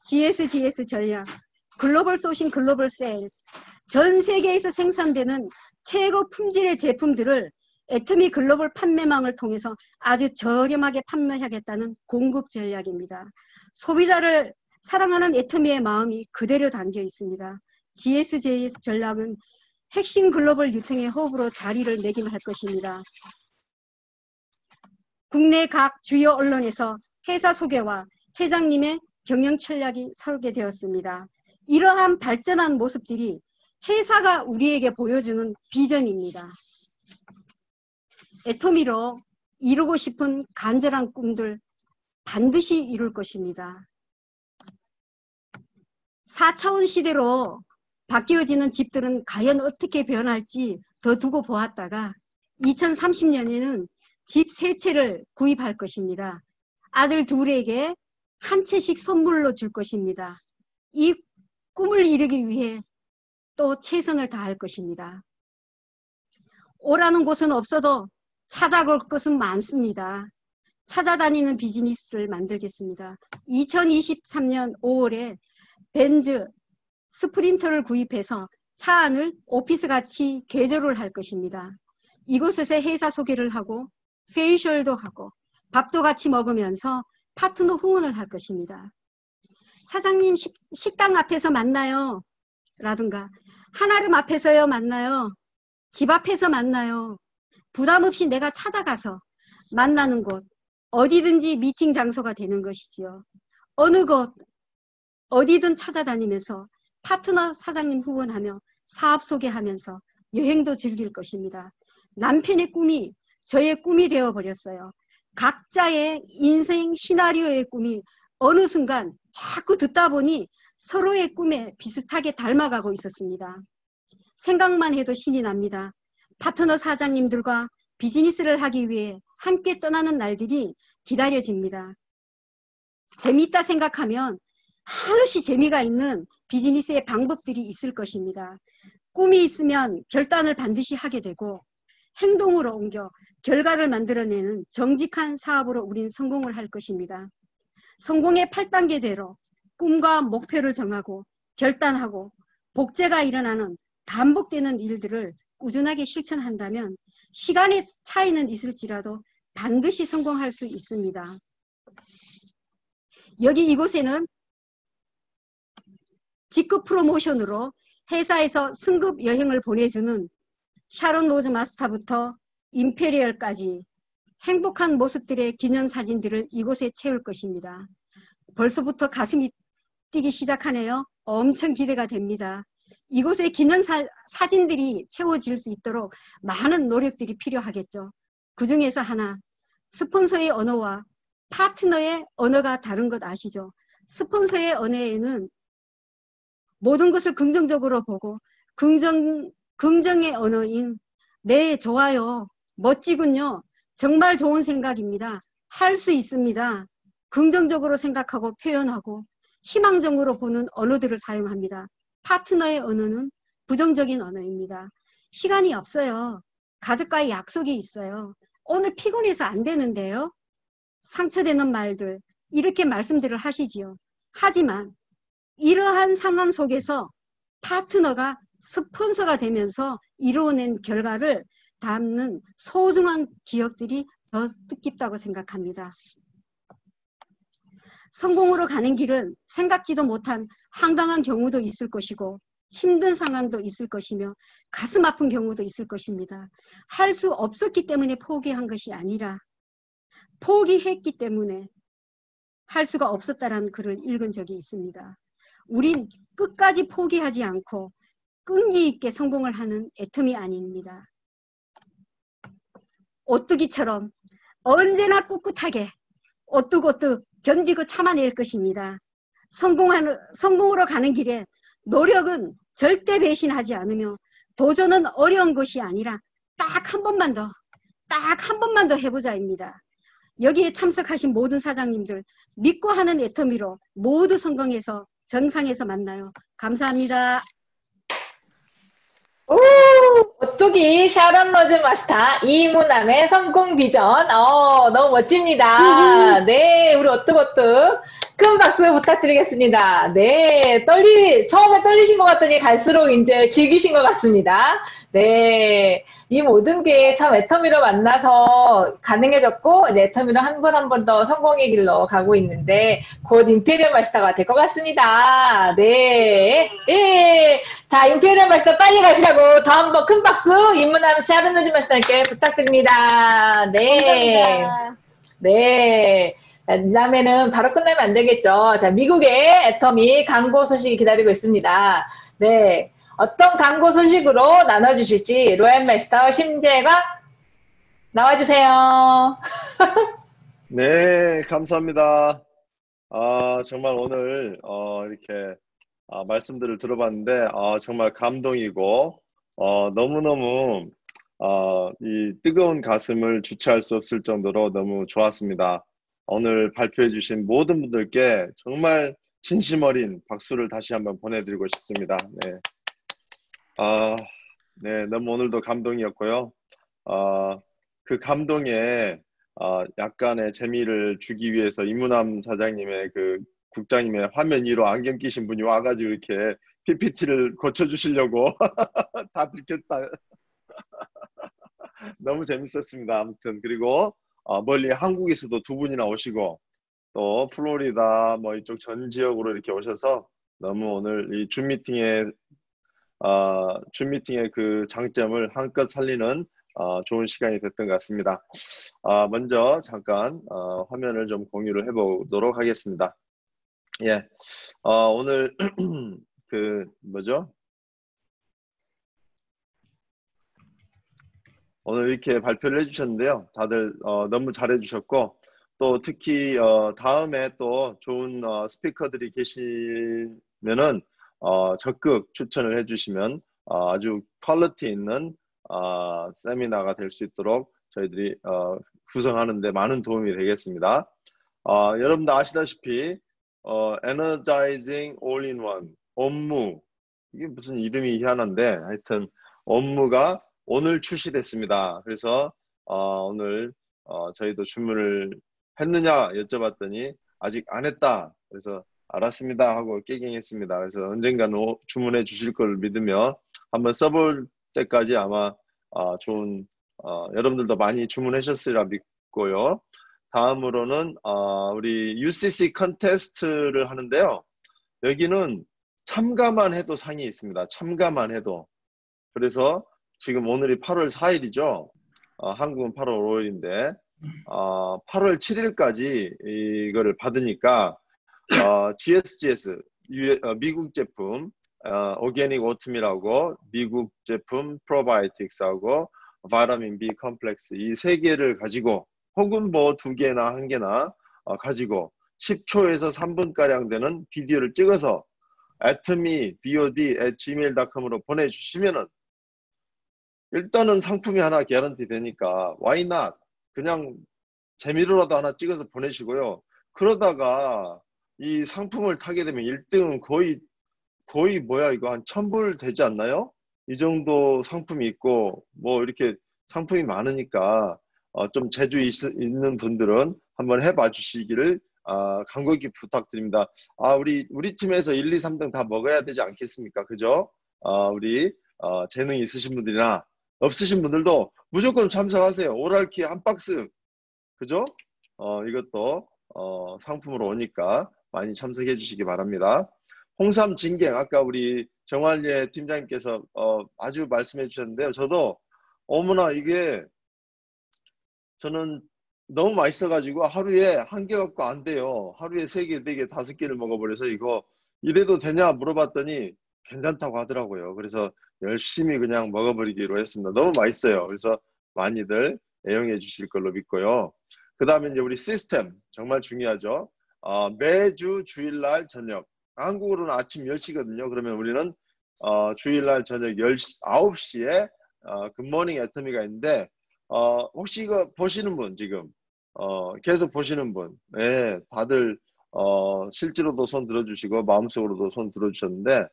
GSGS 전략, 글로벌 소싱 글로벌 세일즈, 전 세계에서 생산되는 최고 품질의 제품들을 애터미 글로벌 판매망을 통해서 아주 저렴하게 판매하겠다는 공급 전략입니다. 소비자를 사랑하는 애터미의 마음이 그대로 담겨 있습니다. GSJS 전략은 핵심 글로벌 유통의 허브로 자리를 매김할 것입니다. 국내 각 주요 언론에서 회사 소개와 회장님의 경영 전략이 설계되었습니다. 이러한 발전한 모습들이 회사가 우리에게 보여주는 비전입니다. 애터미로 이루고 싶은 간절한 꿈들 반드시 이룰 것입니다. 4차원 시대로 바뀌어지는 집들은 과연 어떻게 변할지 더 두고 보았다가 2030년에는 집 3채를 구입할 것입니다. 아들 2에게 한 채씩 선물로 줄 것입니다. 이 꿈을 이루기 위해 또 최선을 다할 것입니다. 오라는 곳은 없어도 찾아볼 것은 많습니다. 찾아다니는 비즈니스를 만들겠습니다. 2023년 5월에 벤츠 스프린터를 구입해서 차 안을 오피스같이 개조를 할 것입니다. 이곳에서 회사 소개를 하고 페이셜도 하고 밥도 같이 먹으면서 파트너 후원을 할 것입니다. 사장님 식당 앞에서 만나요 라든가 한아름 앞에서요 만나요, 집 앞에서 만나요, 부담 없이 내가 찾아가서 만나는 곳, 어디든지 미팅 장소가 되는 것이지요. 어느 곳 어디든 찾아다니면서 파트너 사장님 후원하며 사업 소개하면서 여행도 즐길 것입니다. 남편의 꿈이 저의 꿈이 되어버렸어요. 각자의 인생 시나리오의 꿈이 어느 순간 자꾸 듣다 보니 서로의 꿈에 비슷하게 닮아가고 있었습니다. 생각만 해도 신이 납니다. 파트너 사장님들과 비즈니스를 하기 위해 함께 떠나는 날들이 기다려집니다. 재미있다 생각하면 한없이 재미가 있는 비즈니스의 방법들이 있을 것입니다. 꿈이 있으면 결단을 반드시 하게 되고 행동으로 옮겨 결과를 만들어내는 정직한 사업으로 우린 성공을 할 것입니다. 성공의 8단계대로 꿈과 목표를 정하고 결단하고 복제가 일어나는 반복되는 일들을 꾸준하게 실천한다면 시간의 차이는 있을지라도 반드시 성공할 수 있습니다. 여기 이곳에는 직급 프로모션으로 회사에서 승급 여행을 보내주는 샤론 로즈 마스터부터 임페리얼까지 행복한 모습들의 기념사진들을 이곳에 채울 것입니다. 벌써부터 가슴이 뛰기 시작하네요. 엄청 기대가 됩니다. 이곳에 기념사진들이 채워질 수 있도록 많은 노력들이 필요하겠죠. 그 중에서 하나, 스폰서의 언어와 파트너의 언어가 다른 것 아시죠? 스폰서의 언어에는 모든 것을 긍정적으로 보고 긍정의 언어인 네, 좋아요, 멋지군요, 정말 좋은 생각입니다, 할 수 있습니다, 긍정적으로 생각하고 표현하고 희망적으로 보는 언어들을 사용합니다. 파트너의 언어는 부정적인 언어입니다. 시간이 없어요. 가족과의 약속이 있어요. 오늘 피곤해서 안 되는데요. 상처되는 말들, 이렇게 말씀들을 하시지요. 하지만 이러한 상황 속에서 파트너가 스폰서가 되면서 이루어낸 결과를 담는 소중한 기억들이 더 뜻깊다고 생각합니다. 성공으로 가는 길은 생각지도 못한 황당한 경우도 있을 것이고 힘든 상황도 있을 것이며 가슴 아픈 경우도 있을 것입니다. 할 수 없었기 때문에 포기한 것이 아니라 포기했기 때문에 할 수가 없었다라는 글을 읽은 적이 있습니다. 우린 끝까지 포기하지 않고 끈기 있게 성공을 하는 애텀이 아닙니다. 오뚜기처럼 언제나 꿋꿋하게 오뚝오뚝 견디고 참아낼 것입니다. 성공으로 가는 길에 노력은 절대 배신하지 않으며 도전은 어려운 것이 아니라 딱 한 번만 더 해보자입니다. 여기에 참석하신 모든 사장님들 믿고 하는 애터미로 모두 성공해서 정상에서 만나요. 감사합니다. 오, 오뚜기 샤론 로즈 마스터 이문남의 성공 비전. 너무 멋집니다. 네, 우리 오뚝오뚝 큰 박수 부탁드리겠습니다. 네, 처음에 떨리신 것 같더니 갈수록 이제 즐기신 것 같습니다. 네, 이 모든 게 참 애터미로 만나서 가능해졌고, 이제 애터미로 한 번 한 번 더 성공의 길로 가고 있는데, 곧 임페리얼 마스터가 될 것 같습니다. 네, 예, 다 임페리얼 마스터 빨리 가시라고 더 한 번 큰 박수 입문하면서 샤론 로즈 마스터님께 부탁드립니다. 네, 감사합니다. 네. 이 다음에는 바로 끝나면 안 되겠죠. 자, 미국의 애터미 광고 소식이 기다리고 있습니다. 네. 어떤 광고 소식으로 나눠주실지 로얄 마스터 심재가 나와주세요. 네, 감사합니다. 정말 오늘 이렇게 말씀들을 들어봤는데 정말 감동이고 너무너무 이 뜨거운 가슴을 주체할 수 없을 정도로 너무 좋았습니다. 오늘 발표해 주신 모든 분들께 정말 진심 어린 박수를 다시 한번 보내드리고 싶습니다. 네. 네, 너무 오늘도 감동이었고요. 그 감동에 약간의 재미를 주기 위해서 이문남 사장님의 그 국장님의 화면 위로 안경 끼신 분이 와가지고 이렇게 PPT를 고쳐주시려고 다 들켰다. 너무 재밌었습니다. 아무튼 그리고 멀리 한국에서도 두 분이나 오시고 또 플로리다 뭐 이쪽 전 지역으로 이렇게 오셔서 너무 오늘 이 줌 미팅의 그 장점을 한껏 살리는 좋은 시간이 됐던 것 같습니다. 먼저 잠깐 화면을 좀 공유를 해보도록 하겠습니다. 예, 오늘 그 뭐죠? 오늘 이렇게 발표를 해주셨는데요. 다들 너무 잘해주셨고 또 특히 다음에 또 좋은 스피커들이 계시면은 적극 추천을 해주시면 아주 퀄리티 있는 세미나가 될 수 있도록 저희들이 구성하는 데 많은 도움이 되겠습니다. 여러분들 아시다시피 Energizing All-in-One 업무, 이게 무슨 이름이 희한한데 하여튼 업무가 오늘 출시됐습니다. 그래서 오늘 저희도 주문을 했느냐 여쭤봤더니 아직 안 했다. 그래서 알았습니다 하고 깨갱했습니다. 그래서 언젠가는 주문해 주실 걸 믿으며 한번 써볼 때까지 아마 좋은 여러분들도 많이 주문하셨으리라 믿고요. 다음으로는 우리 UCC 컨테스트를 하는데요. 여기는 참가만 해도 상이 있습니다. 참가만 해도. 그래서 지금 오늘이 8월 4일이죠. 한국은 8월 5일인데 8월 7일까지 이거를 받으니까 GSGS 미국 제품 오게닉 오트밀하고 미국 제품 프로바이오틱스하고 바이타민 B 컴플렉스 이 세 개를 가지고 혹은 뭐 2개나 1개나 가지고 10초에서 3분가량 되는 비디오를 찍어서 atomy.bod@gmail.com으로 보내주시면은 일단은 상품이 하나 개런티 되니까 why not? 그냥 재미로라도 하나 찍어서 보내시고요. 그러다가 이 상품을 타게 되면 1등은 거의 뭐야 이거 한 1000불 되지 않나요? 이 정도 상품이 있고 뭐 이렇게 상품이 많으니까 좀 재주 있는 분들은 한번 해봐 주시기를 간곡히 부탁드립니다. 우리 팀에서 1, 2, 3등 다 먹어야 되지 않겠습니까? 그죠? 우리 재능이 있으신 분들이나 없으신 분들도 무조건 참석하세요. 오랄키 한 박스. 그죠? 이것도 상품으로 오니까 많이 참석해 주시기 바랍니다. 홍삼 진갱 아까 우리 정환예 팀장님께서 아주 말씀해 주셨는데요. 저도 어머나 이게 저는 너무 맛있어가지고 하루에 한 개 갖고 안 돼요. 하루에 3개, 4개, 5개를 먹어버려서 이거 이래도 되냐 물어봤더니 괜찮다고 하더라고요. 그래서 열심히 그냥 먹어버리기로 했습니다. 너무 맛있어요. 그래서 많이들 애용해 주실 걸로 믿고요. 그 다음에 이제 우리 시스템 정말 중요하죠. 매주 주일날 저녁 한국으로는 아침 10시거든요. 그러면 우리는 주일날 저녁 9시에 굿모닝 애터미가 있는데 혹시 이거 보시는 분 지금 계속 보시는 분, 네, 다들 실제로도 손 들어주시고 마음속으로도 손 들어주셨는데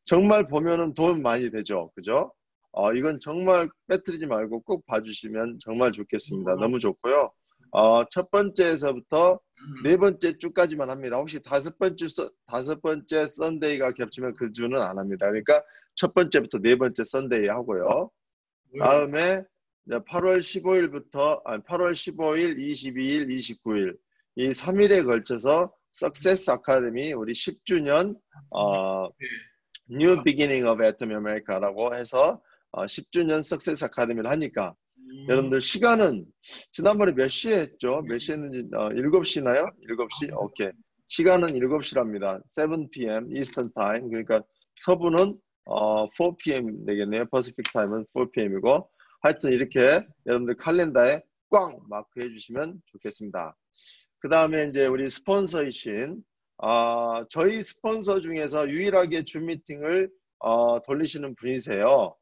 정말 보면은 도움 많이 되죠, 그죠? 이건 정말 빼뜨리지 말고 꼭 봐주시면 정말 좋겠습니다. 너무 좋고요. 첫 번째에서부터 네 번째 주까지만 합니다. 혹시 다섯 번째 썬데이가 겹치면 그 주는 안 합니다. 그러니까 첫 번째부터 네 번째 썬데이 하고요. 다음에 8월 15일부터 8월 15일, 22일, 29일 이 3일에 걸쳐서 Success Academy 우리 10주년 New Beginning of Atomy America라고 해서 10주년 Success Academy를 하니까 여러분들 시간은 지난번에 몇 시에 했죠? 몇 시에 했는지 7시나요? 7시? 오케이. 시간은 7시랍니다. 7 p.m. Eastern Time. 그러니까 서부는 4 p.m. 되겠네요. Pacific Time은 4 p.m.이고 하여튼 이렇게 여러분들 칼렌더에 꽝 마크해 주시면 좋겠습니다. 그 다음에 이제 우리 스폰서이신 저희 스폰서 중에서 유일하게 줌 미팅을 돌리시는 분이세요.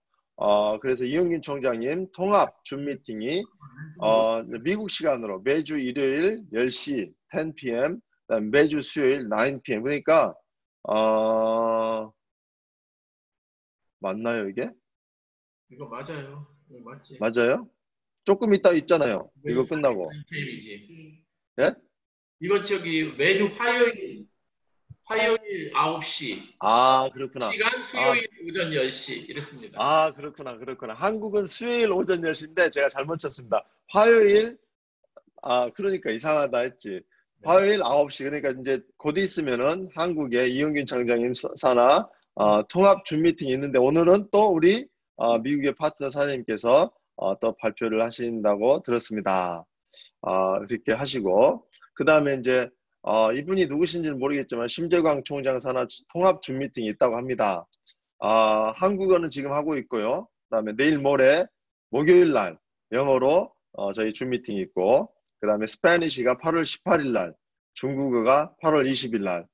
그래서 이용균 총장님 통합 줌 미팅이 미국 시간으로 매주 일요일 10시 10 p.m. 매주 수요일 9 p.m. 그러니까 맞나요 이게? 이거 맞아요. 맞지? 맞아요? 조금 이따 있잖아요. 이거 끝나고. 예? 이거 저기 매주 화요일 9시. 그렇구나. 시간 수요일 오전 10시 이렇습니다. 그렇구나. 한국은 수요일 오전 10시인데 제가 잘못 쳤습니다. 화요일 그러니까 이상하다 했지. 화요일 9시 그러니까 이제 곧 있으면은 한국에 이용균 총장님 산하 통합 줌 미팅이 있는데 오늘은 또 우리 미국의 파트너 사장님께서 또 발표를 하신다고 들었습니다. 이렇게 하시고 그 다음에 이제 이분이 누구신지는 모르겠지만 심재광 총장 산하 통합 줌 미팅이 있다고 합니다. 한국어는 지금 하고 있고요. 그 다음에 내일 모레 목요일 날 영어로 저희 줌 미팅이 있고 그 다음에 스페니쉬가 8월 18일 날 중국어가 8월 20일 날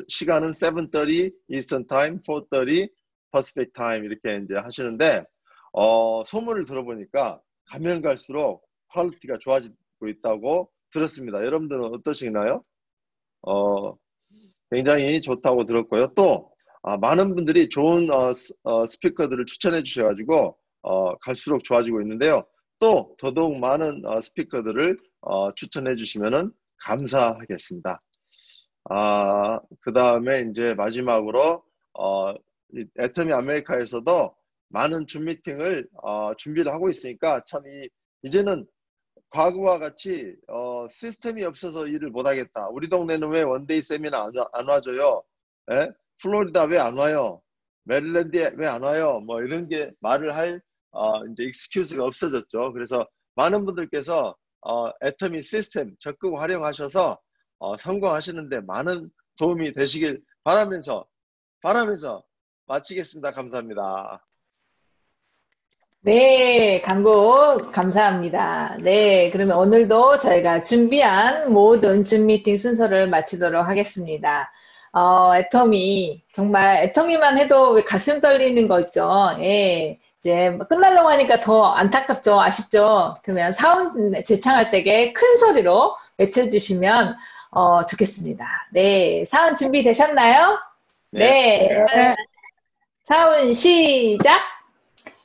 시간은 7:30 Eastern Time, 4:30 Pacific Time 이렇게 이제 하시는데 소문을 들어보니까 가면 갈수록 퀄리티가 좋아지고 있다고 들었습니다. 여러분들은 어떠시나요? 굉장히 좋다고 들었고요. 또 많은 분들이 좋은 스피커들을 추천해 주셔가지고 갈수록 좋아지고 있는데요. 또 더더욱 많은 스피커들을 추천해 주시면 감사하겠습니다. 그 다음에 이제 마지막으로 애터미 아메리카에서도 많은 줌 미팅을 준비를 하고 있으니까 참 이제는 과거와 같이 시스템이 없어서 일을 못하겠다. 우리 동네는 왜 원데이 세미나 안 와줘요? 에? 플로리다 왜 안 와요? 메릴랜드에 왜 안 와요? 뭐 이런 게 말을 할 이제 익스큐즈가 없어졌죠. 그래서 많은 분들께서 애터미 시스템 적극 활용하셔서 성공하시는데 많은 도움이 되시길 바라면서 마치겠습니다. 감사합니다. 네, 광고 감사합니다. 네, 그러면 오늘도 저희가 준비한 모든 줌 미팅 순서를 마치도록 하겠습니다. 애터미, 정말 애터미만 해도 가슴 떨리는 거죠. 예, 이제 끝나려고 하니까 더 안타깝죠. 아쉽죠. 그러면 사운 재창할 때에 큰 소리로 외쳐주시면 좋겠습니다. 네, 사운 준비되셨나요? 네. 사운 시작!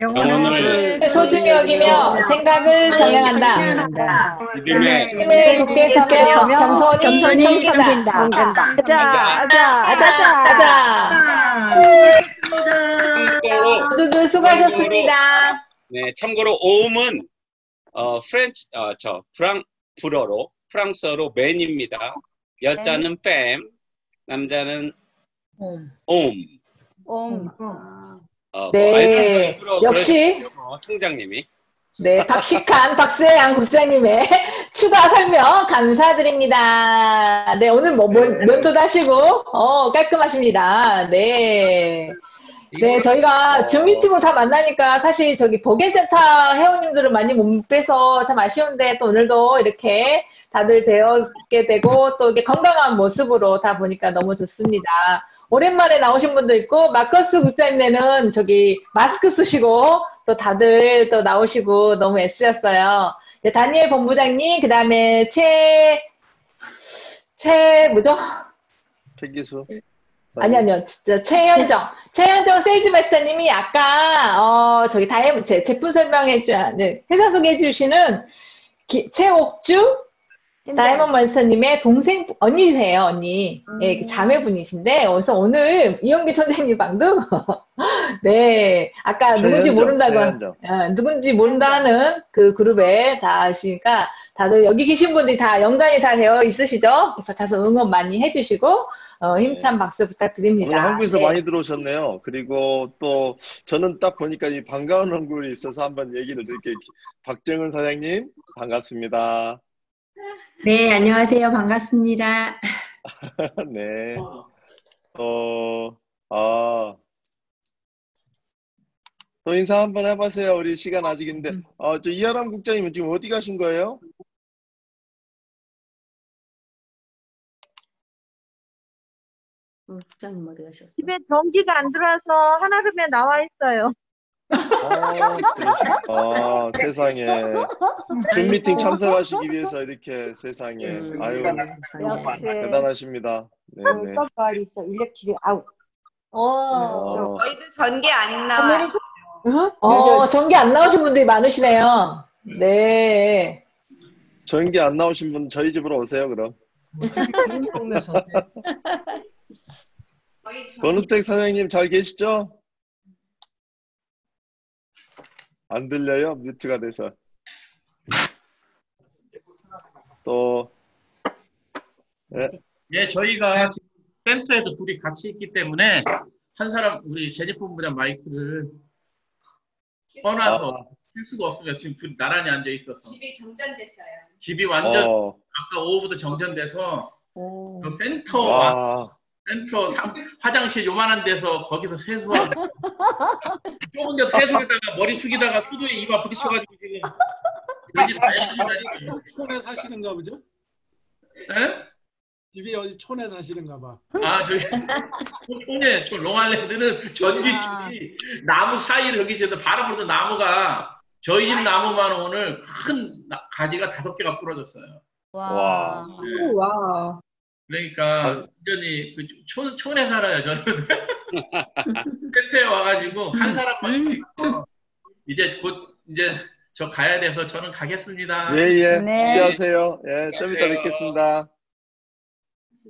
영혼을 소중히 여기며 생각을 경영한다. 힘을 굳게 서며 겸손히 섬긴다. 모두들 수고하셨습니다. 네, 참고로 오음은 불어로 프랑스어로 맨입니다. 여자는 팸, 남자는 옴. 네, 역시 총장님이. 네, 박식한 박세양 국장님의 추가 설명 감사드립니다. 네, 오늘 면도도 하시고 깔끔하십니다. 네. 네, 저희가 줌 미팅으로 다 만나니까 사실 저기 보건센터 회원님들은 많이 못 뵈서 참 아쉬운데 또 오늘도 이렇게 다들 되었게 되고 또 이게 건강한 모습으로 다 보니까 너무 좋습니다. 오랜만에 나오신 분도 있고 마커스 국장님네는 저기 마스크 쓰시고 또 다들 또 나오시고 너무 애쓰셨어요. 네, 다니엘 본부장님, 그 다음에 뭐죠? 최기수. 아니요, 진짜 최현정 세일즈 마스터님이 아까 저기 제품 회사 소개해 주시는 최옥주 다이몬드 마스터님의 동생 언니세요, 언니. 예, 자매분이신데 그래서 오늘 이영기 총장님 방도 네, 아까 누군지 모른다는 그 그룹에 다 아시니까 다들 여기 계신 분들이 다 연관이 다 되어 있으시죠? 그래서 가서 응원 많이 해주시고 힘찬 박수 부탁드립니다. 오늘 한국에서 네. 많이 들어오셨네요. 그리고 또 저는 딱 보니까 이 반가운 얼굴이 있어서 한번 얘기를 드릴게요. 박정은 사장님 반갑습니다. 네, 안녕하세요. 반갑습니다. 네. 또 인사 한번 해보세요. 우리 시간 아직인데. 저 이하람 국장님은 지금 어디 가신 거예요? 국장님 어디 가셨어요? 집에 전기가 안 들어와서 한아름에 나와 있어요. 세상에. 줌 미팅 참석하시기 위해서 이렇게 세상에. 아유, 대단하십니다. 네네. 서브알이서 일렉트릭 아웃. 저희도 전기 안 나와. 전기 안 나오신 분들이 많으시네요. 네. 전기 안 나오신 분 저희 집으로 오세요, 그럼. 권우택 사장님 잘 계시죠? 안 들려요? 뮤트가 돼서. 또 예, 저희가 지금 센터에도 둘이 같이 있기 때문에 한 사람 우리 제니퍼 본부장 마이크를 꺼놔서 쓸 수가 없으면 지금 둘이 나란히 앉아 있어서 집이 정전됐어요. 집이 완전 아까 오후부터 정전돼서 그 센터 화장실 요만한 데서 거기서 세수하고 조금 더 세수하다가 머리 숙이다가 수도에 이마 부딪혀가지고 지금 그러지 다행이다. 촌에 사시는가 보죠? 에? 집이 어디 촌에 사시는가 봐. 저기 촌에 롱아일랜드는 전기줄이 나무 사이를 여기 있는데 바로 보는 나무가 저희 집 나무만 오늘 큰 가지가 5개가 부러졌어요. 와. 네. 와. 그러니까 완전히 촌에 살아요 저는. 센터에 와가지고 한 사람만 이제 곧 저 가야 돼서 저는 가겠습니다. 예예. 네. 준비하세요. 예, 좀 이따 뵙겠습니다.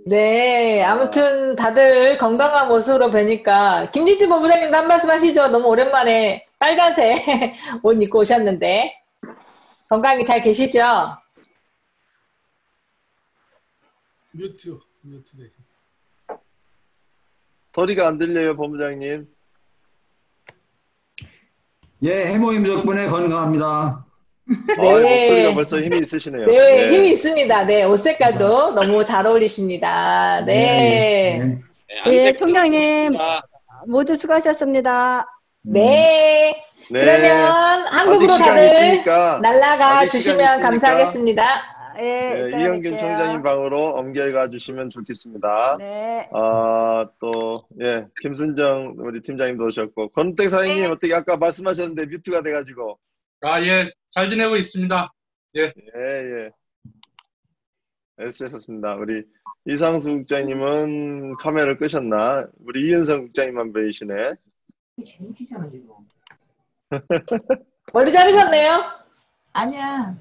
네, 아무튼 다들 건강한 모습으로 뵈니까 김진주 본부장님도 한 말씀 하시죠. 너무 오랜만에 빨간색 옷 입고 오셨는데 건강히 잘 계시죠? 뮤트 돼. 소리가 안 들려요, 본부장님. 예, 해모임 덕분에 건강합니다. 목소리가 벌써 힘이 있으시네요. 네, 힘이 있습니다. 네, 옷 색깔도 너무 잘 어울리십니다. 네. 네, 총장님 모두 수고하셨습니다. 네. 그러면 한국으로 다들 날아가 주시면 감사하겠습니다. 네, 이영균 총장님 방으로 옮겨가 주시면 좋겠습니다. 네. 또 김순정 우리 팀장님도 오셨고 권택 사장님 어떻게 아까 말씀하셨는데 뮤트가 돼가지고. 예, 잘 지내고 있습니다. 예. 예. 애쓰셨습니다. 우리 이상수 국장님은 카메라를 끄셨나? 우리 이은성 국장님만 보이시네. 머리 자르셨네요? 아니야.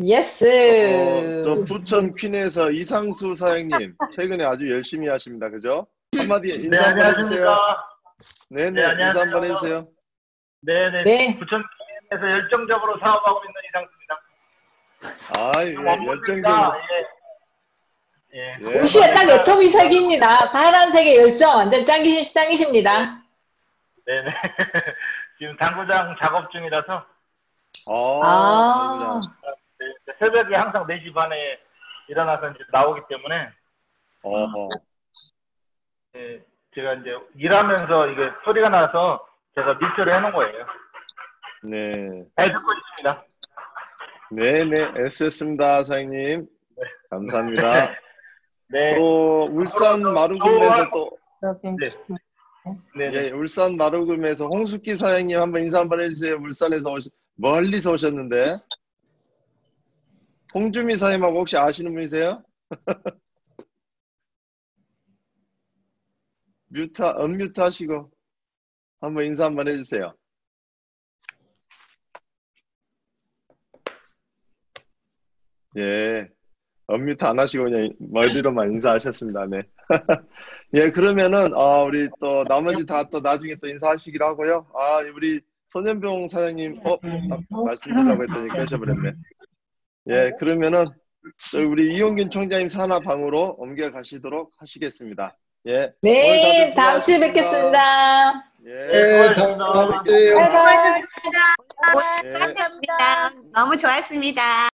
예스. 저 부천 퀸에서 이상수 사장님 최근에 아주 열심히 하십니다. 그죠? 한마디 인사 한번 해주세요. 네네, 인사 한번 해주세요. 네네. 부천에서 열정적으로 사업하고 있는 이상수입니다. 열정적으로. 예. 옷이 딱 애터미색입니다. 파란색의 열정 완전 짱이십니다. 네네. 지금 당구장 작업 중이라서 네, 새벽에 항상 4시 반에 일어나서 이제 나오기 때문에 네, 제가 이제 일하면서 이게 소리가 나서 제가 뮤트를 해놓은 거예요. 네. 잘 듣고 있습니다. 네네, 애쓰셨습니다, 사장님. 네. 감사합니다. 네. 또 울산 마루금에서 또 네. 예, 울산 마루금에서 홍숙기 사장님 한번 인사 한번 해주세요. 울산에서 멀리서 오셨는데 홍주미 사장님하고 혹시 아시는 분이세요? 언뮤트 하시고 한번 인사 한번 해주세요. 예, 언뮤트 안 하시고 그냥 멀리로만 인사하셨습니다. 네. 예, 그러면은 우리 또 나머지 다 또 나중에 또 인사하시기로 하고요. 우리 손현병 사장님 말씀드리려고 했더니 계셔버렸네. 예, 그러면은 또 우리 이용균 총장님 산하방으로 옮겨가시도록 하시겠습니다. 예. 네, 다음 주에 뵙겠습니다. 예, 수고하셨습니다. 감사합니다. 너무 좋았습니다.